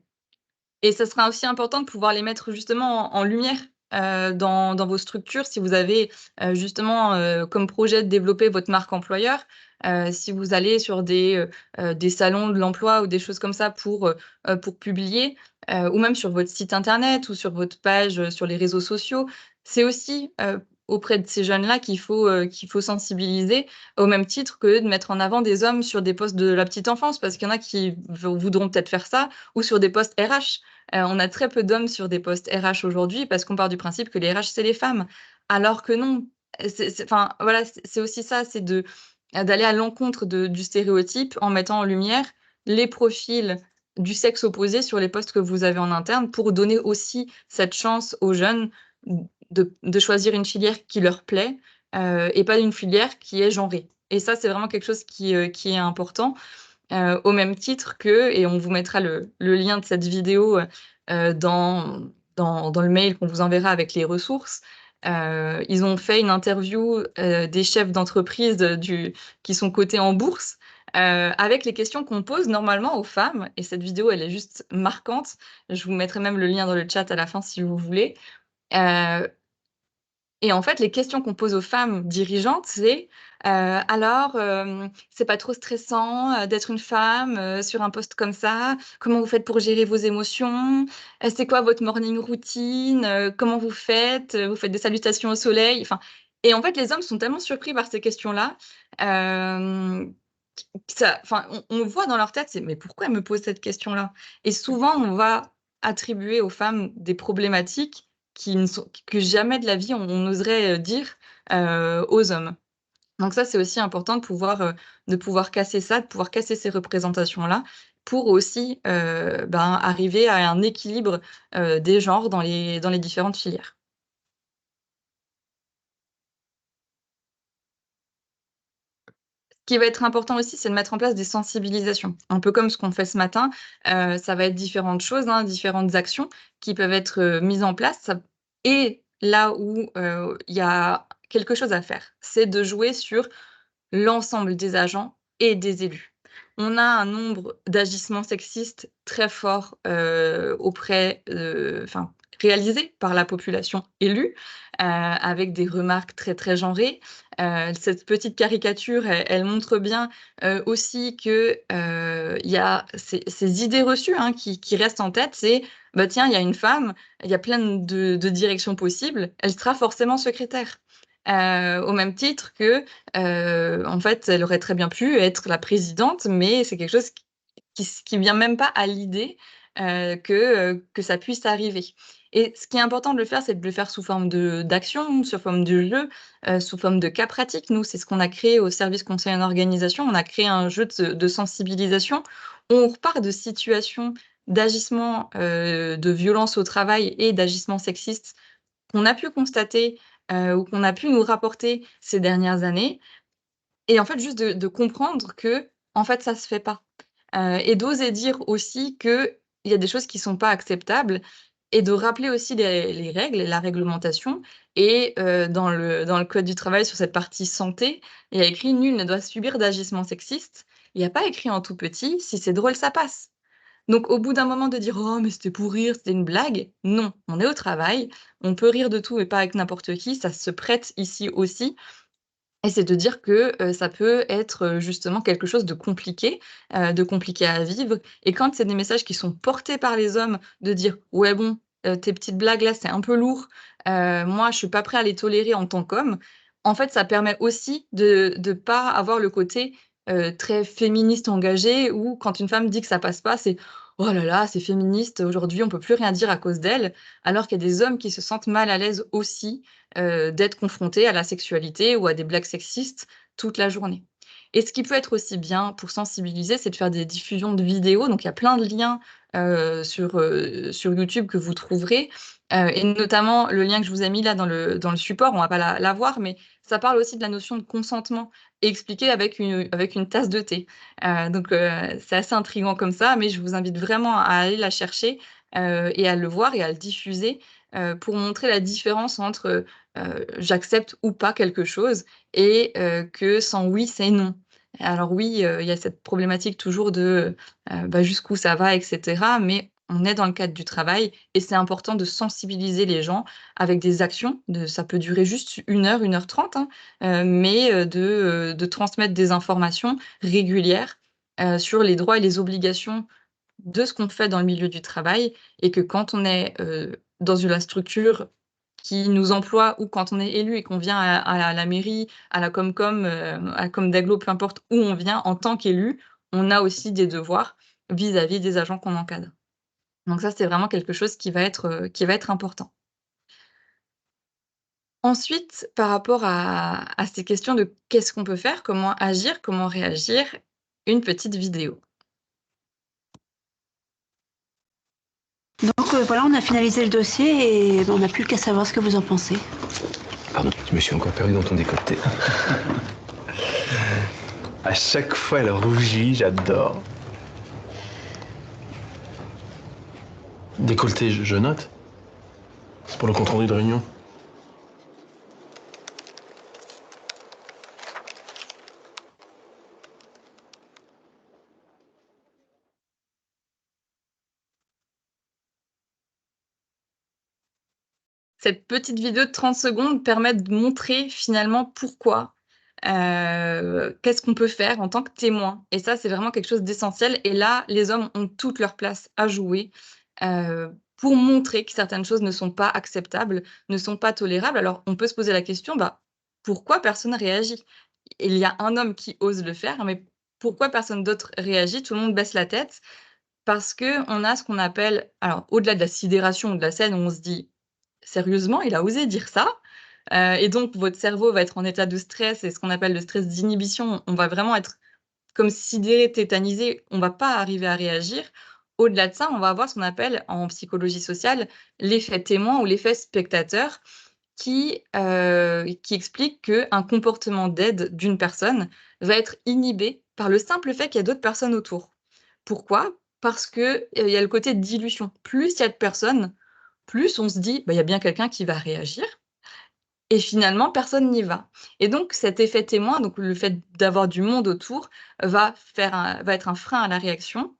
Et ça sera aussi important de pouvoir les mettre justement en lumière, dans vos structures. Si vous avez, justement, comme projet de développer votre marque employeur, si vous allez sur des salons de l'emploi ou des choses comme ça pour publier, ou même sur votre site internet ou sur votre page, sur les réseaux sociaux. C'est aussi, auprès de ces jeunes-là qu'il faut sensibiliser, au même titre que de mettre en avant des hommes sur des postes de la petite enfance. Parce qu'il y en a qui voudront peut-être faire ça ou sur des postes RH. On a très peu d'hommes sur des postes RH aujourd'hui parce qu'on part du principe que les RH, c'est les femmes. Alors que non, enfin, voilà, c'est aussi ça, c'est d'aller à l'encontre du stéréotype en mettant en lumière les profils, du sexe opposé sur les postes que vous avez en interne pour donner aussi cette chance aux jeunes de choisir une filière qui leur plaît et pas une filière qui est genrée. Et ça, c'est vraiment quelque chose qui est important. Au même titre que, et on vous mettra le lien de cette vidéo dans le mail qu'on vous enverra avec les ressources. Ils ont fait une interview des chefs d'entreprise qui sont cotés en bourse avec les questions qu'on pose normalement aux femmes. Et cette vidéo, elle est juste marquante. Je vous mettrai même le lien dans le chat à la fin si vous voulez. Et en fait, les questions qu'on pose aux femmes dirigeantes, c'est alors, c'est pas trop stressant d'être une femme sur un poste comme ça? Comment vous faites pour gérer vos émotions? C'est quoi votre morning routine? Comment vous faites? Vous faites des salutations au soleil? Enfin, et en fait, les hommes sont tellement surpris par ces questions-là, enfin, on voit dans leur tête, c'est mais pourquoi elle me pose cette question-là? Et souvent, on va attribuer aux femmes des problématiques que jamais de la vie on oserait dire aux hommes. Donc ça, c'est aussi important de pouvoir casser ça, de pouvoir casser ces représentations-là, pour aussi arriver à un équilibre des genres dans les différentes filières. Ce qui va être important aussi, c'est de mettre en place des sensibilisations. Un peu comme ce qu'on fait ce matin, ça va être différentes choses, hein, différentes actions qui peuvent être, mises en place. Et là où, il y a quelque chose à faire, c'est de jouer sur l'ensemble des agents et des élus. On a un nombre d'agissements sexistes très fort, enfin, réalisés par la population élue, avec des remarques très, très genrées. Cette petite caricature, elle montre bien, aussi que, il y a ces idées reçues, hein, qui restent en tête. C'est: «Bah, tiens, il y a une femme, il y a plein de directions possibles, elle sera forcément secrétaire». Au même titre que, en fait, elle aurait très bien pu être la présidente, mais c'est quelque chose qui vient même pas à l'idée, que ça puisse arriver. Et ce qui est important de le faire, c'est de le faire sous forme d'action, sous forme de jeu, sous forme de cas pratiques. Nous, c'est ce qu'on a créé au service conseil en organisation. On a créé un jeu de sensibilisation où on repart de situations d'agissement, de violence au travail et d'agissement sexiste qu'on a pu constater, ou qu'on a pu nous rapporter ces dernières années, et en fait juste de comprendre que en fait ça se fait pas. Et d'oser dire aussi qu'il y a des choses qui sont pas acceptables, et de rappeler aussi les règles et la réglementation. Et dans le code du travail, sur cette partie santé, il y a écrit: «Nul ne doit subir d'agissement sexiste». Il y a pas écrit en tout petit: «Si c'est drôle, ça passe». Donc au bout d'un moment de dire: «Oh mais c'était pour rire, c'était une blague», non, on est au travail, on peut rire de tout et pas avec n'importe qui, ça se prête ici aussi. Et c'est de dire que, ça peut être, justement quelque chose de compliqué à vivre. Et quand c'est des messages qui sont portés par les hommes, de dire: «Ouais bon, tes petites blagues là, c'est un peu lourd, moi je suis pas prêt à les tolérer en tant qu'homme». En fait, ça permet aussi de pas avoir le côté, très féministe engagé, où quand une femme dit que ça passe pas, c'est: «Oh là là, c'est féministe, aujourd'hui on peut plus rien dire à cause d'elle». Alors qu'il y a des hommes qui se sentent mal à l'aise aussi d'être confrontés à la sexualité ou à des blagues sexistes toute la journée. Et ce qui peut être aussi bien pour sensibiliser, c'est de faire des diffusions de vidéos. Donc il y a plein de liens, sur YouTube que vous trouverez, et notamment le lien que je vous ai mis là dans le support, on va pas la voir, mais ça parle aussi de la notion de consentement, expliqué avec une tasse de thé. Donc c'est assez intriguant comme ça, mais je vous invite vraiment à aller la chercher, et à le voir et à le diffuser, pour montrer la différence entre, j'accepte ou pas quelque chose, et que sans oui, c'est non. Alors oui, il y a cette problématique toujours de, jusqu'où ça va et cetera, mais on est dans le cadre du travail et c'est important de sensibiliser les gens avec des actions. Ça peut durer juste 1 heure 30, hein, mais de transmettre des informations régulières, sur les droits et les obligations de ce qu'on fait dans le milieu du travail, et que quand on est, dans la structure qui nous emploie, ou quand on est élu et qu'on vient à la mairie, à la Comcom, à la com d'agglo, peu importe où on vient, en tant qu'élu, on a aussi des devoirs vis-à-vis des agents qu'on encadre. Donc ça, c'est vraiment quelque chose qui va être important. Ensuite, par rapport à ces questions de qu'est-ce qu'on peut faire? Comment agir? Comment réagir? Une petite vidéo. Donc voilà, on a finalisé le dossier et on n'a plus qu'à savoir ce que vous en pensez. Pardon, je me suis encore perdu dans ton décolleté. À chaque fois, elle rougit, j'adore. Décolleté, je note. C'est pour le compte rendu de réunion. Cette petite vidéo de 30 secondes permet de montrer finalement pourquoi, qu'est-ce qu'on peut faire en tant que témoin. Et ça, c'est vraiment quelque chose d'essentiel. Et là, les hommes ont toute leur place à jouer pour montrer que certaines choses ne sont pas acceptables, ne sont pas tolérables. Alors, on peut se poser la question, bah, pourquoi personne réagit? Il y a un homme qui ose le faire, mais pourquoi personne d'autre réagit? Tout le monde baisse la tête parce qu'on a ce qu'on appelle, alors au-delà de la sidération ou de la scène où on se dit: «Sérieusement, il a osé dire ça?» Et donc votre cerveau va être en état de stress et ce qu'on appelle le stress d'inhibition. On va vraiment être comme sidéré, tétanisé, on va pas arriver à réagir. Au-delà de ça, on va avoir ce qu'on appelle en psychologie sociale l'effet témoin ou l'effet spectateur qui explique qu'un comportement d'aide d'une personne va être inhibé par le simple fait qu'il y a d'autres personnes autour. Pourquoi? Parce que, il y a le côté dilution. Plus il y a de personnes, plus on se dit: «Bah, il y a bien quelqu'un qui va réagir» et finalement personne n'y va et donc cet effet témoin, donc le fait d'avoir du monde autour, va être un frein à la réaction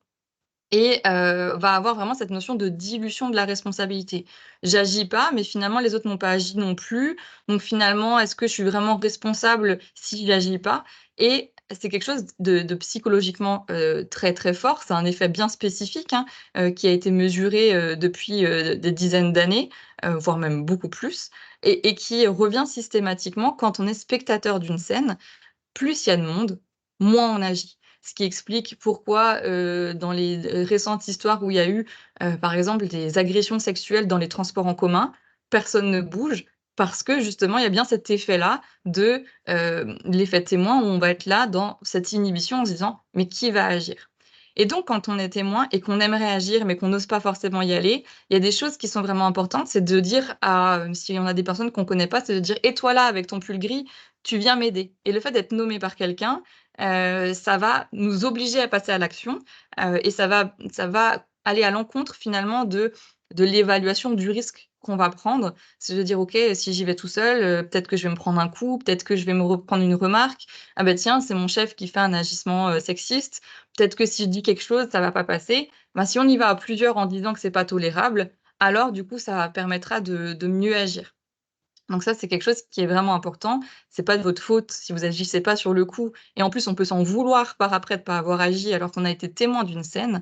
et va avoir vraiment cette notion de dilution de la responsabilité. J'agis pas, mais finalement les autres n'ont pas agi non plus, donc finalement, est-ce que je suis vraiment responsable si j'agis pas? Et c'est quelque chose de psychologiquement, très, très fort. C'est un effet bien spécifique, hein, qui a été mesuré, depuis, des dizaines d'années, voire même beaucoup plus et qui revient systématiquement quand on est spectateur d'une scène. Plus il y a de monde, moins on agit. Ce qui explique pourquoi, dans les récentes histoires où il y a eu, par exemple, des agressions sexuelles dans les transports en commun, personne ne bouge parce que justement, il y a bien cet effet-là de, l'effet témoin où on va être là dans cette inhibition en se disant: «Mais qui va agir?» Et donc quand on est témoin et qu'on aimerait agir mais qu'on n'ose pas forcément y aller, il y a des choses qui sont vraiment importantes, c'est de dire à, si on a des personnes qu'on connaît pas, c'est de dire: «Et toi là avec ton pull gris, tu viens m'aider» et le fait d'être nommé par quelqu'un, ça va nous obliger à passer à l'action, et ça va aller à l'encontre finalement de l'évaluation du risque qu'on va prendre. C'est de dire: «OK, si j'y vais tout seul, peut-être que je vais me prendre un coup, peut-être que je vais me reprendre une remarque. Ah bah tiens, c'est mon chef qui fait un agissement, sexiste. Peut-être que si je dis quelque chose, ça va pas passer». Bah, si on y va à plusieurs en disant que c'est pas tolérable, alors du coup, ça permettra de mieux agir. Donc ça, c'est quelque chose qui est vraiment important. C'est pas de votre faute si vous agissez pas sur le coup et en plus, on peut s'en vouloir par après de pas avoir agi alors qu'on a été témoin d'une scène.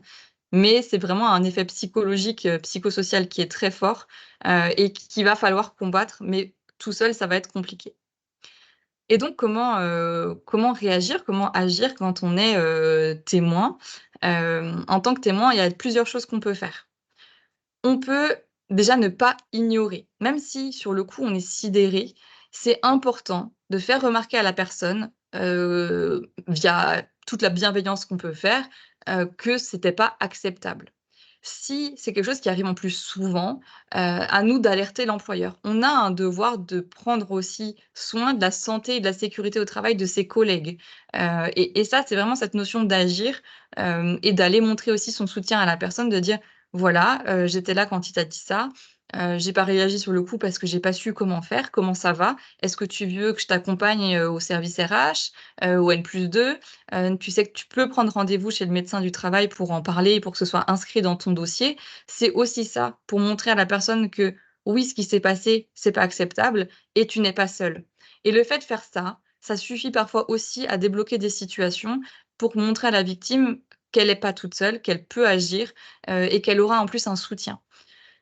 Mais c'est vraiment un effet psychologique, psychosocial qui est très fort, et qu'il va falloir combattre, mais tout seul, ça va être compliqué. Et donc comment réagir, comment agir quand on est, témoin? En tant que témoin, il y a plusieurs choses qu'on peut faire. On peut déjà ne pas ignorer. Même si sur le coup on est sidéré, c'est important de faire remarquer à la personne, via toute la bienveillance qu'on peut faire, que c'était pas acceptable. Si c'est quelque chose qui arrive en plus souvent, à nous d'alerter l'employeur. On a un devoir de prendre aussi soin de la santé et de la sécurité au travail de ses collègues, et ça, c'est vraiment cette notion d'agir, et d'aller montrer aussi son soutien à la personne, de dire: voilà, j'étais là quand il t'a dit ça, j'ai pas réagi sur le coup parce que j'ai pas su comment faire. Comment ça va? Est-ce que tu veux que je t'accompagne, au service RH, au N+2? Tu sais que tu peux prendre rendez-vous chez le médecin du travail pour en parler, pour que ce soit inscrit dans ton dossier. C'est aussi ça, pour montrer à la personne que oui, ce qui s'est passé, c'est pas acceptable et tu n'es pas seul. Et le fait de faire ça, ça suffit parfois aussi à débloquer des situations pour montrer à la victime qu'elle est pas toute seule, qu'elle peut agir, et qu'elle aura en plus un soutien.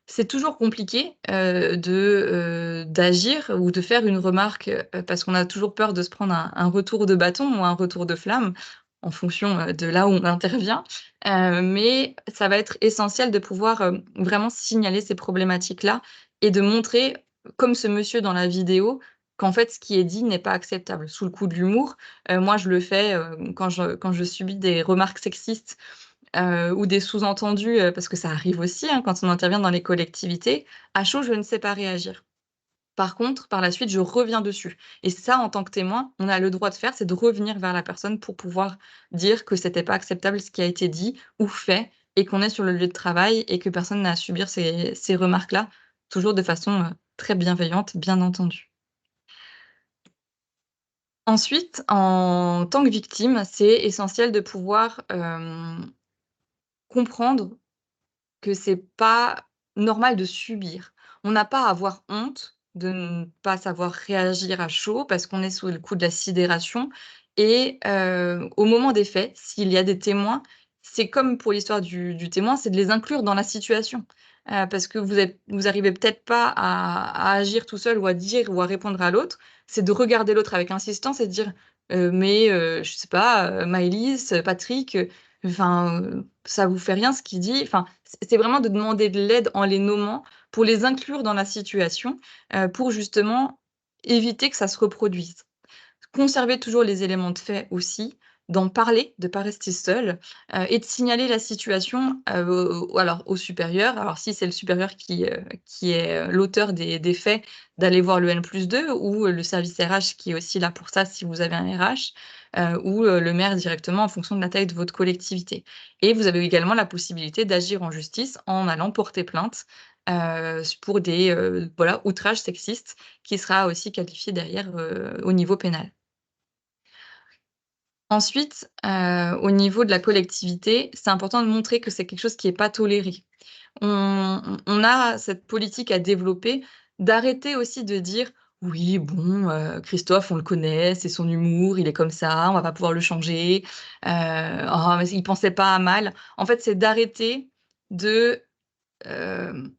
C'est toujours compliqué, d'agir ou de faire une remarque, parce qu'on a toujours peur de se prendre un retour de bâton ou un retour de flamme en fonction, de là où on intervient, mais ça va être essentiel de pouvoir, vraiment signaler ces problématiques-là et de montrer, comme ce monsieur dans la vidéo, qu'en fait ce qui est dit n'est pas acceptable. Sous le coup de l'humour, moi je le fais, quand je subis des remarques sexistes ou des sous-entendus, parce que ça arrive aussi, hein, quand on intervient dans les collectivités. À chaud, je ne sais pas réagir. Par contre, par la suite, je reviens dessus et ça, en tant que témoin, on a le droit de faire, c'est de revenir vers la personne pour pouvoir dire que c'était pas acceptable ce qui a été dit ou fait et qu'on est sur le lieu de travail et que personne n'a à subir ces remarques-là, toujours de façon, très bienveillante, bien entendu. Ensuite, en tant que victime, c'est essentiel de pouvoir, comprendre que c'est pas normal de subir. On n'a pas à avoir honte de ne pas savoir réagir à chaud parce qu'on est sous le coup de la sidération et au moment des faits, s'il y a des témoins, c'est comme pour l'histoire du témoin, c'est de les inclure dans la situation. Parce que vous arrivez peut-être pas à agir tout seul ou à dire ou à répondre à l'autre. C'est de regarder l'autre avec insistance et de dire: «Mais je sais pas, Maëlys, Patrick, enfin, ça vous fait rien ce qu'il dit?» Enfin, c'est vraiment de demander de l'aide en les nommant pour les inclure dans la situation, pour justement éviter que ça se reproduise. Conserver toujours les éléments de fait aussi, d'en parler, de pas rester seul, et de signaler la situation, au supérieur. Alors si c'est le supérieur qui est, l'auteur des faits, d'aller voir le N+2 ou le service RH qui est aussi là pour ça si vous avez un RH, ou le maire directement en fonction de la taille de votre collectivité. Et vous avez également la possibilité d'agir en justice en allant porter plainte, pour des, voilà, outrages sexistes qui sera aussi qualifié derrière, au niveau pénal. Ensuite, au niveau de la collectivité, c'est important de montrer que c'est quelque chose qui est pas toléré. On a cette politique à développer, d'arrêter aussi de dire: «Oui, bon, Christophe, on le connaît, c'est son humour, il est comme ça, on va pas pouvoir le changer, oh mais il pensait pas à mal». En fait, c'est d'arrêter de, hem,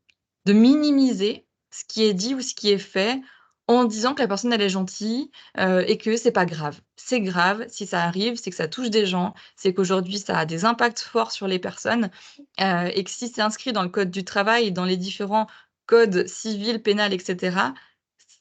de minimiser ce qui est dit ou ce qui est fait en disant que la personne elle est gentille, et que c'est pas grave. C'est grave, si ça arrive, c'est que ça touche des gens, c'est qu'aujourd'hui ça a des impacts forts sur les personnes, et que si c'est inscrit dans le code du travail et dans les différents codes civils, pénals et cetera,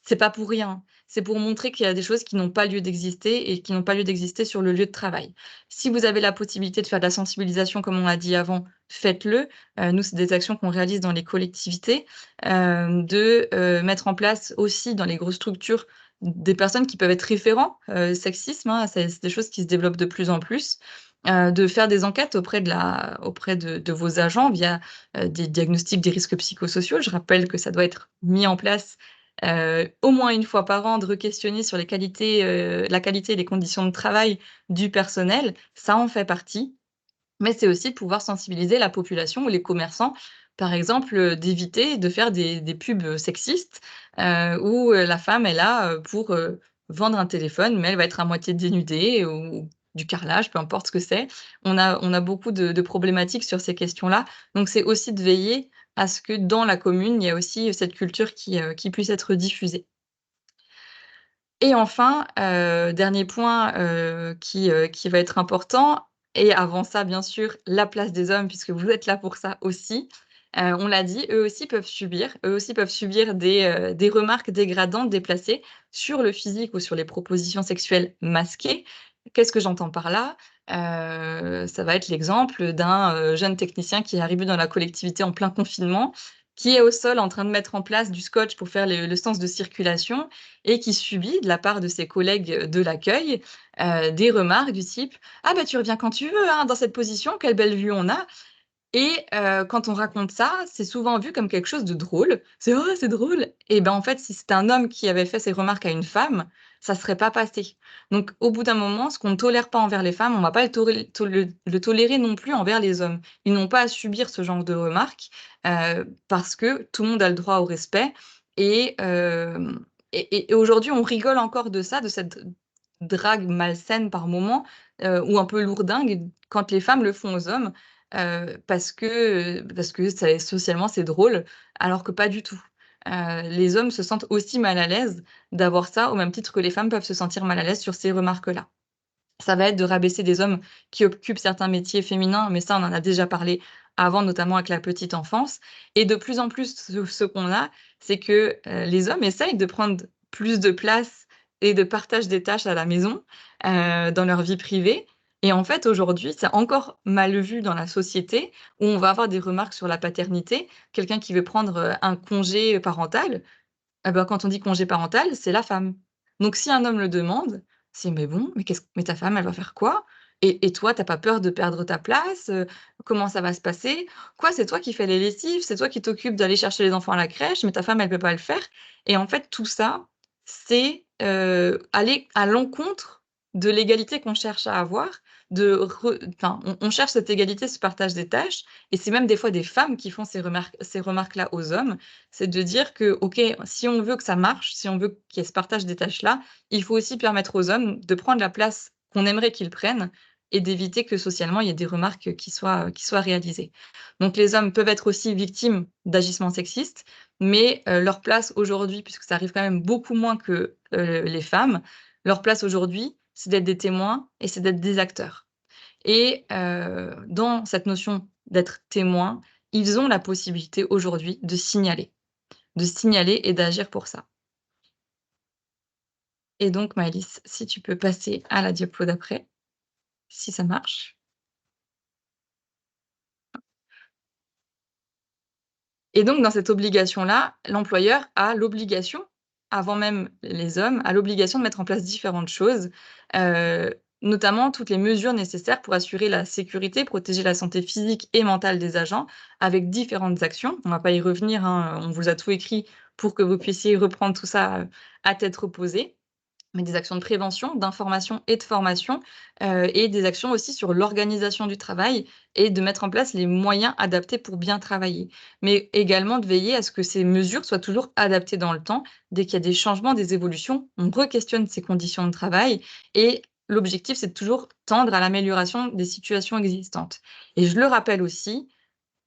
c'est pas pour rien. C'est pour montrer qu'il y a des choses qui n'ont pas lieu d'exister et qui n'ont pas lieu d'exister sur le lieu de travail. Si vous avez la possibilité de faire de la sensibilisation comme on l'a dit avant, faites-le. Nous, c'est des actions qu'on réalise dans les collectivités, mettre en place aussi dans les grosses structures des personnes qui peuvent être référents, sexisme, hein, c'est des choses qui se développent de plus en plus. De faire des enquêtes auprès de vos agents via, des diagnostics des risques psychosociaux. Je rappelle que ça doit être mis en place, au moins une fois par an, de re-questionner sur la qualité et les conditions de travail du personnel. Ça en fait partie. Mais c'est aussi de pouvoir sensibiliser la population ou les commerçants, par exemple, d'éviter de faire des pubs, sexistes, où, la femme est là, pour, vendre un téléphone, mais elle va être à moitié dénudée ou du carrelage, peu importe ce que c'est. On a beaucoup de problématiques sur ces questions-là, donc c'est aussi de veiller à ce que dans la commune, il y a aussi cette culture qui puisse être diffusée. Et enfin, dernier point, qui va être important et avant ça, bien sûr, la place des hommes puisque vous êtes là pour ça aussi. On l'a dit, eux aussi peuvent subir des remarques dégradantes, déplacées sur le physique ou sur les propositions sexuelles masquées. Qu'est-ce que j'entends par là? Ça va être l'exemple d'un, jeune technicien qui est arrivé dans la collectivité en plein confinement, qui est au sol en train de mettre en place du scotch pour faire le sens de circulation et qui subit de la part de ses collègues de l'accueil, des remarques du type: «Ah bah, tu reviens quand tu veux, hein, dans cette position, quelle belle vue on a!» Et quand on raconte ça, c'est souvent vu comme quelque chose de drôle. C'est: «Oh, c'est drôle!» Et ben, en fait, si c'était un homme qui avait fait ces remarques à une femme, ça serait pas passé. Donc au bout d'un moment, ce qu'on ne tolère pas envers les femmes, on va pas le tolérer non plus envers les hommes. Ils n'ont pas à subir ce genre de remarques, parce que tout le monde a le droit au respect et aujourd'hui, on rigole encore de ça, de cette drague malsaine par moment, ou un peu lourdingue quand les femmes le font aux hommes. Parce que c'est socialement, c'est drôle, alors que pas du tout. Les hommes se sentent aussi mal à l'aise d'avoir ça, au même titre que les femmes peuvent se sentir mal à l'aise sur ces remarques-là. Ça va être de rabaisser des hommes qui occupent certains métiers féminins, mais ça, on en a déjà parlé avant, notamment avec la petite enfance et de plus en plus, ce qu'on a, c'est que, les hommes essayent de prendre plus de place et de partage des tâches à la maison, dans leur vie privée Et en fait, aujourd'hui, c'est encore mal vu dans la société où on va avoir des remarques sur la paternité. Quelqu'un qui veut prendre, un congé parental, ah bah, quand on dit congé parental, c'est la femme. Donc si un homme le demande, c'est: «Mais bon, mais ta femme, elle va faire quoi? Et toi, tu as pas peur de perdre ta place? Comment ça va se passer? Quoi, c'est toi qui fais les lessives, c'est toi qui t'occupes d'aller chercher les enfants à la crèche, mais ta femme, elle peut pas le faire?» Et en fait, tout ça, c'est, aller à l'encontre de l'égalité qu'on cherche à avoir, enfin, on cherche cette égalité, ce partage des tâches et c'est même des fois des femmes qui font ces remarques-là aux hommes. C'est de dire que, OK, si on veut que ça marche, si on veut qu'il y ait ce partage des tâches-là, il faut aussi permettre aux hommes de prendre la place qu'on aimerait qu'ils prennent et d'éviter que socialement, il y ait des remarques qui soient réalisées. Donc les hommes peuvent être aussi victimes d'agissements sexistes, mais leur place aujourd'hui, puisque ça arrive quand même beaucoup moins que, les femmes, leur place aujourd'hui, c'est d'être des témoins et c'est d'être des acteurs. Et dans cette notion d'être témoin, ils ont la possibilité aujourd'hui de signaler et d'agir pour ça. Et donc Maëlys, si tu peux passer à la diapo d'après, si ça marche. Et donc dans cette obligation-là, l'employeur a l'obligation, avant même les hommes, a l'obligation de mettre en place différentes choses, notamment toutes les mesures nécessaires pour assurer la sécurité, protéger la santé physique et mentale des agents, avec différentes actions. On ne va pas y revenir, hein, on vous a tout écrit pour que vous puissiez reprendre tout ça, à tête reposée. Mais des actions de prévention, d'information et de formation, et des actions aussi sur l'organisation du travail et de mettre en place les moyens adaptés pour bien travailler. Mais également de veiller à ce que ces mesures soient toujours adaptées dans le temps. Dès qu'il y a des changements, des évolutions, on requestionne ces conditions de travail et l'objectif, c'est de toujours tendre à l'amélioration des situations existantes. Et je le rappelle aussi,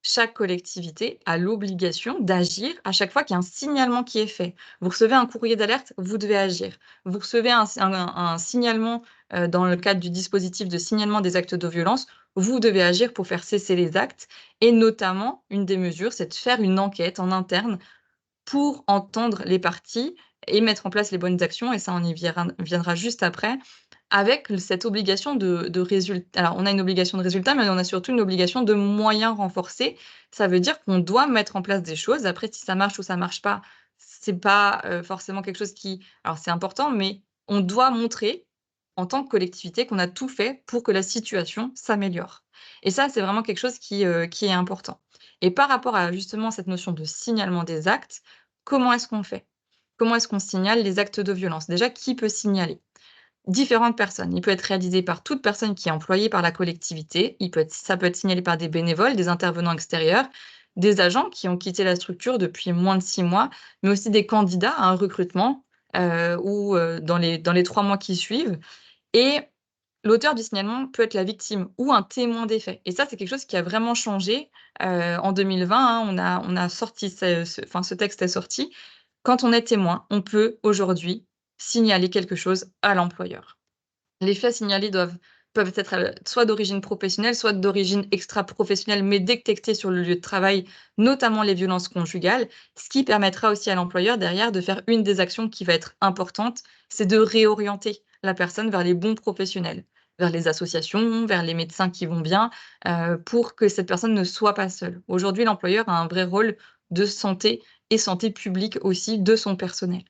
chaque collectivité a l'obligation d'agir à chaque fois qu'il y a un signalement qui est fait. Vous recevez un courrier d'alerte, vous devez agir. Vous recevez un signalement, dans le cadre du dispositif de signalement des actes de violence, vous devez agir pour faire cesser les actes et notamment, une des mesures, c'est de faire une enquête en interne pour entendre les parties et mettre en place les bonnes actions et ça, on y viendra juste après, avec cette obligation de résultat. Alors, on a une obligation de résultat, mais on a surtout une obligation de moyens renforcés. Ça veut dire qu'on doit mettre en place des choses. Après, si ça marche ou ça marche pas, c'est pas, forcément quelque chose qui alors c'est important, mais on doit montrer, en tant que collectivité, qu'on a tout fait pour que la situation s'améliore et ça, c'est vraiment quelque chose qui est important et par rapport à justement cette notion de signalement des actes, comment est-ce qu'on fait? Comment est-ce qu'on signale les actes de violence? Déjà, qui peut signaler? Différentes personnes. Il peut être réalisé par toute personne qui est employée par la collectivité. Ça peut être signalé par des bénévoles, des intervenants extérieurs, des agents qui ont quitté la structure depuis moins de 6 mois, mais aussi des candidats à un recrutement, ou dans les 3 mois qui suivent et l'auteur du signalement peut être la victime ou un témoin des faits et ça, c'est quelque chose qui a vraiment changé, en 2020, hein. On a sorti ce texte est sorti. Quand on est témoin, on peut aujourd'hui signaler quelque chose à l'employeur. Les faits signalés peuvent être, soit d'origine professionnelle, soit d'origine extra-professionnelle, mais détectés sur le lieu de travail, notamment les violences conjugales. Ce qui permettra aussi à l'employeur derrière de faire une des actions qui va être importante, c'est de réorienter la personne vers les bons professionnels, vers les associations, vers les médecins qui vont bien, pour que cette personne ne soit pas seule. Aujourd'hui, l'employeur a un vrai rôle de santé et santé publique aussi de son personnel.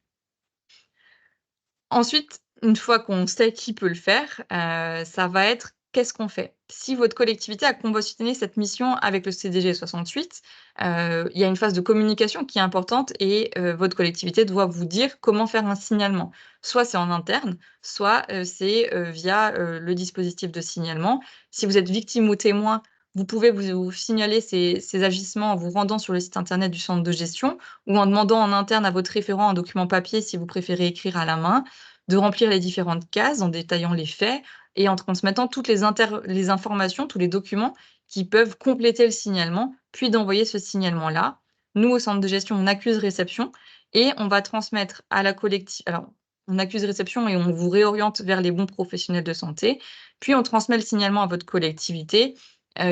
Ensuite, une fois qu'on sait qui peut le faire, ça va être qu'est-ce qu'on fait? Si votre collectivité a conventionné cette mission avec le CDG 68, il y a une phase de communication qui est importante et votre collectivité doit vous dire comment faire un signalement. Soit c'est en interne, soit, c'est, via, le dispositif de signalement. Si vous êtes victime ou témoin, vous pouvez vous signaler ces agissements en vous rendant sur le site internet du centre de gestion ou en demandant en interne à votre référent un document papier si vous préférez écrire à la main, de remplir les différentes cases en détaillant les faits et en transmettant toutes les informations, tous les documents qui peuvent compléter le signalement, puis d'envoyer ce signalement-là. Nous, au centre de gestion, on accuse réception et on va transmettre à la alors, on accuse réception et on vous réoriente vers les bons professionnels de santé. Puis on transmet le signalement à votre collectivité,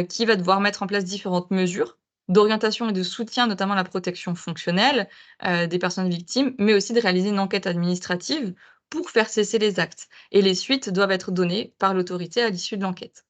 qui va devoir mettre en place différentes mesures d'orientation et de soutien, notamment la protection fonctionnelle, des personnes victimes, mais aussi de réaliser une enquête administrative pour faire cesser les actes. Et les suites doivent être données par l'autorité à l'issue de l'enquête.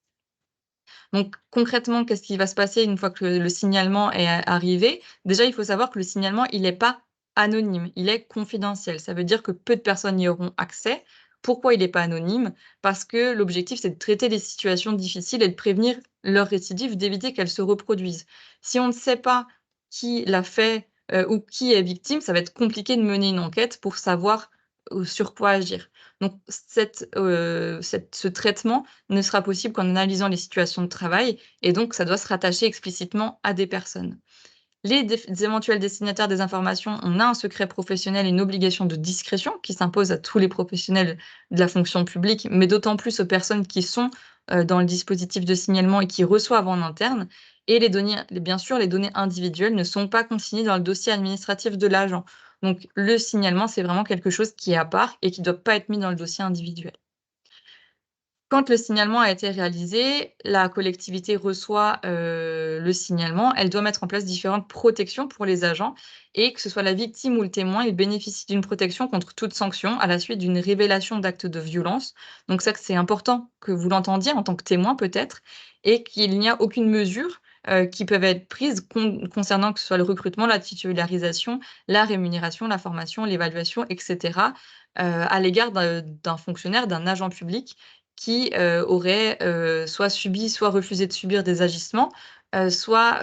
Donc concrètement, qu'est-ce qui va se passer une fois que le signalement est arrivé? Déjà, il faut savoir que le signalement, il n'est pas anonyme, il est confidentiel. Ça veut dire que peu de personnes y auront accès. Pourquoi il n'est pas anonyme? Parce que l'objectif, c'est de traiter les situations difficiles et de prévenir leur récidive, d'éviter qu'elles se reproduisent. Si on ne sait pas qui l'a fait, ou qui est victime, ça va être compliqué de mener une enquête pour savoir, sur quoi agir. Donc ce traitement ne sera possible qu'en analysant les situations de travail et donc ça doit se rattacher explicitement à des personnes. Les éventuels destinataires des informations, on a un secret professionnel et une obligation de discrétion qui s'impose à tous les professionnels de la fonction publique, mais d'autant plus aux personnes qui sont, dans le dispositif de signalement et qui reçoivent en interne et bien sûr, les données individuelles ne sont pas consignées dans le dossier administratif de l'agent. Donc le signalement, c'est vraiment quelque chose qui est à part et qui ne doit pas être mis dans le dossier individuel. Quand le signalement a été réalisé, la collectivité reçoit, le signalement. Elle doit mettre en place différentes protections pour les agents et que ce soit la victime ou le témoin, il bénéficie d'une protection contre toute sanction à la suite d'une révélation d'actes de violence. Donc ça, que c'est important que vous l'entendiez en tant que témoin peut-être et qu'il n'y a aucune mesure, qui peuvent être prises concernant que ce soit le recrutement, la titularisation, la rémunération, la formation, l'évaluation et cetera, à l'égard d'un fonctionnaire, d'un agent public qui, auraient, soit subi, soit refusé de subir des agissements, soit,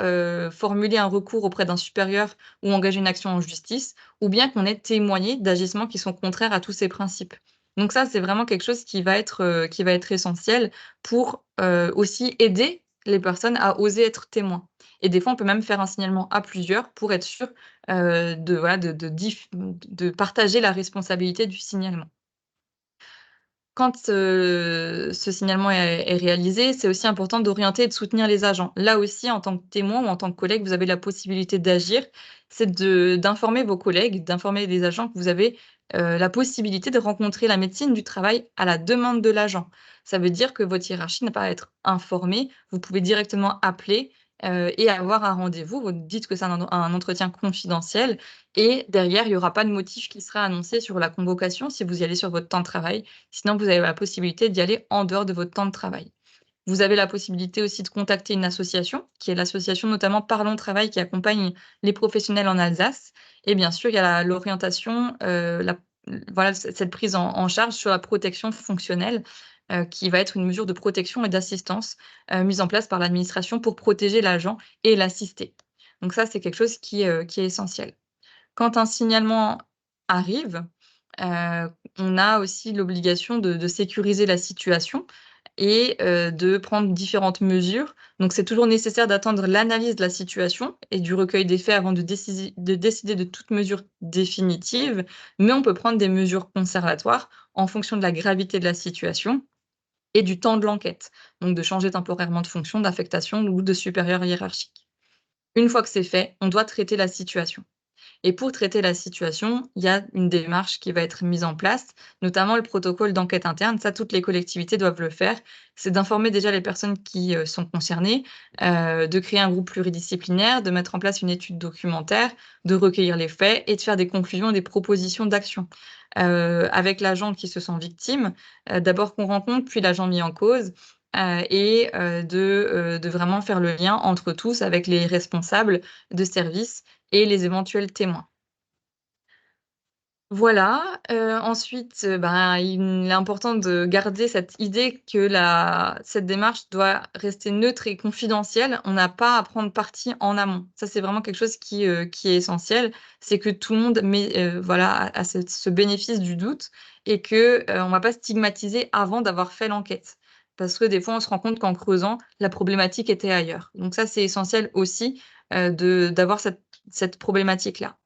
formulé un recours auprès d'un supérieur ou engagé une action en justice, ou bien qu'on ait témoigné d'agissements qui sont contraires à tous ces principes. Donc ça, c'est vraiment quelque chose qui va être essentiel pour, aussi aider les personnes à oser être témoins. Et des fois, on peut même faire un signalement à plusieurs pour être sûr, de voilà, de partager la responsabilité du signalement. Quand, ce signalement est réalisé, c'est aussi important d'orienter et de soutenir les agents. Là aussi, en tant que témoin ou en tant que collègue, vous avez la possibilité d'agir. C'est d'informer vos collègues, d'informer les agents que vous avez, la possibilité de rencontrer la médecine du travail à la demande de l'agent. Ça veut dire que votre hiérarchie n'a pas à être informée. Vous pouvez directement appeler, et avoir un rendez-vous. Vous dites que c'est un entretien confidentiel et derrière, il y aura pas de motif qui sera annoncé sur la convocation si vous y allez sur votre temps de travail. Sinon, vous avez la possibilité d'y aller en dehors de votre temps de travail. Vous avez la possibilité aussi de contacter une association, qui est l'association notamment Parlons Travail, qui accompagne les professionnels en Alsace. Et bien sûr, il y a l'orientation, voilà, cette prise en charge sur la protection fonctionnelle, qui va être une mesure de protection et d'assistance, mise en place par l'administration pour protéger l'agent et l'assister. Donc ça, c'est quelque chose qui est essentiel. Quand un signalement arrive, on a aussi l'obligation de sécuriser la situation et de prendre différentes mesures. Donc c'est toujours nécessaire d'attendre l'analyse de la situation et du recueil des faits avant de décider de toute mesure définitive, mais on peut prendre des mesures conservatoires en fonction de la gravité de la situation et du temps de l'enquête. Donc de changer temporairement de fonction, d'affectation ou de supérieur hiérarchique. Une fois que c'est fait, on doit traiter la situation. Et pour traiter la situation, il y a une démarche qui va être mise en place, notamment le protocole d'enquête interne. Ça, toutes les collectivités doivent le faire. C'est d'informer déjà les personnes qui, sont concernées, de créer un groupe pluridisciplinaire, de mettre en place une étude documentaire, de recueillir les faits et de faire des conclusions et des propositions d'action. Avec l'agent qui se sent victime, d'abord qu'on rencontre, puis l'agent mis en cause, de vraiment faire le lien entre tous avec les responsables de service et les éventuels témoins. Voilà, ensuite, ben, il est important de garder cette idée que cette démarche doit rester neutre et confidentielle. On n'a pas à prendre parti en amont. Ça, c'est vraiment quelque chose qui est essentiel. C'est que tout le monde voilà, a ce bénéfice du doute et que, on va pas stigmatiser avant d'avoir fait l'enquête. Parce que des fois, on se rend compte qu'en creusant, la problématique était ailleurs. Donc ça, c'est essentiel aussi, d'avoir cette problématique-là.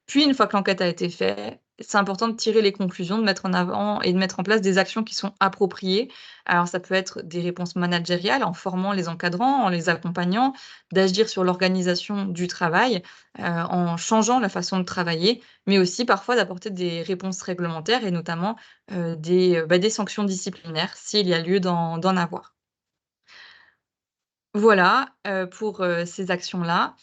Puis une fois que l'enquête a été faite, c'est important de tirer les conclusions, de mettre en avant et de mettre en place des actions qui sont appropriées. Alors ça peut être des réponses managériales en formant les encadrants, en les accompagnant, d'agir sur l'organisation du travail, en changeant la façon de travailler, mais aussi parfois d'apporter des réponses réglementaires et notamment, des sanctions disciplinaires s'il y a lieu d'en avoir. Voilà, pour, ces actions-là.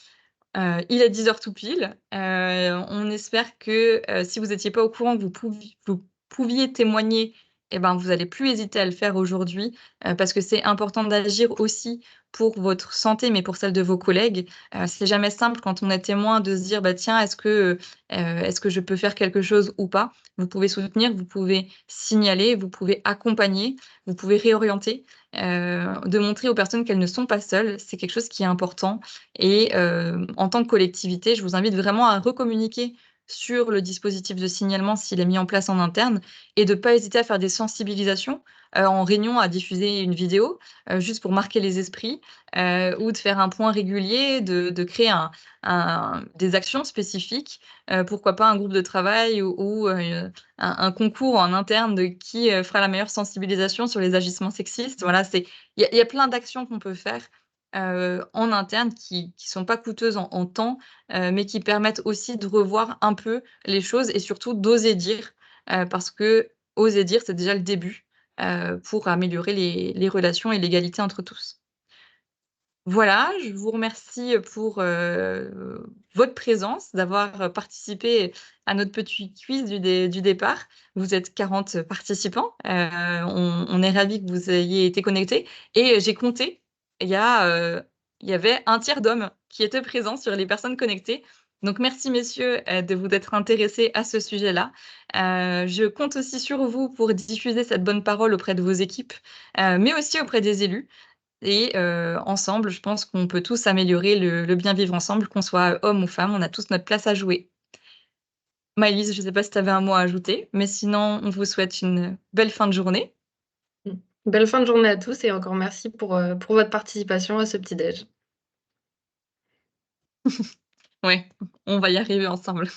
Il est 10 heures tout pile. On espère que, si vous n'étiez pas au courant, que vous pouviez témoigner, eh ben, vous allez plus hésiter à le faire aujourd'hui, parce que c'est important d'agir aussi pour votre santé, mais pour celle de vos collègues. C'est jamais simple quand on est témoin de se dire: «Bah, tiens, est-ce que je peux faire quelque chose ou pas?» Vous pouvez soutenir, vous pouvez signaler, vous pouvez accompagner, vous pouvez réorienter, de montrer aux personnes qu'elles ne sont pas seules. C'est quelque chose qui est important et en tant que collectivité, je vous invite vraiment à recommuniquer sur le dispositif de signalement s'il est mis en place en interne et de pas hésiter à faire des sensibilisations, en réunion, à diffuser une vidéo, juste pour marquer les esprits, ou de faire un point régulier, de créer des actions spécifiques, pourquoi pas un groupe de travail ou un concours en interne de qui, fera la meilleure sensibilisation sur les agissements sexistes. Voilà, il y a plein d'actions qu'on peut faire, en interne qui sont pas coûteuses en temps, mais qui permettent aussi de revoir un peu les choses et surtout d'oser dire, parce que oser dire, c'est déjà le début, pour améliorer les relations et l'égalité entre tous. Voilà, je vous remercie, pour, votre présence, d'avoir participé à notre petit quiz du départ. Vous êtes 40 participants, on est ravis que vous ayez été connectés et j'ai compté, il y a, il y avait un tiers d'hommes qui étaient présents sur les personnes connectées. Donc merci messieurs, de vous être intéressés à ce sujet-là. Je compte aussi sur vous pour diffuser cette bonne parole auprès de vos équipes, mais aussi auprès des élus. Et ensemble, je pense qu'on peut tous améliorer le bien vivre ensemble, qu'on soit homme ou femme, on a tous notre place à jouer. Maëlys, je ne sais pas si tu avais un mot à ajouter, mais sinon, on vous souhaite une belle fin de journée. Belle fin de journée à tous et encore merci pour votre participation à ce petit déj. Ouais, on va y arriver ensemble.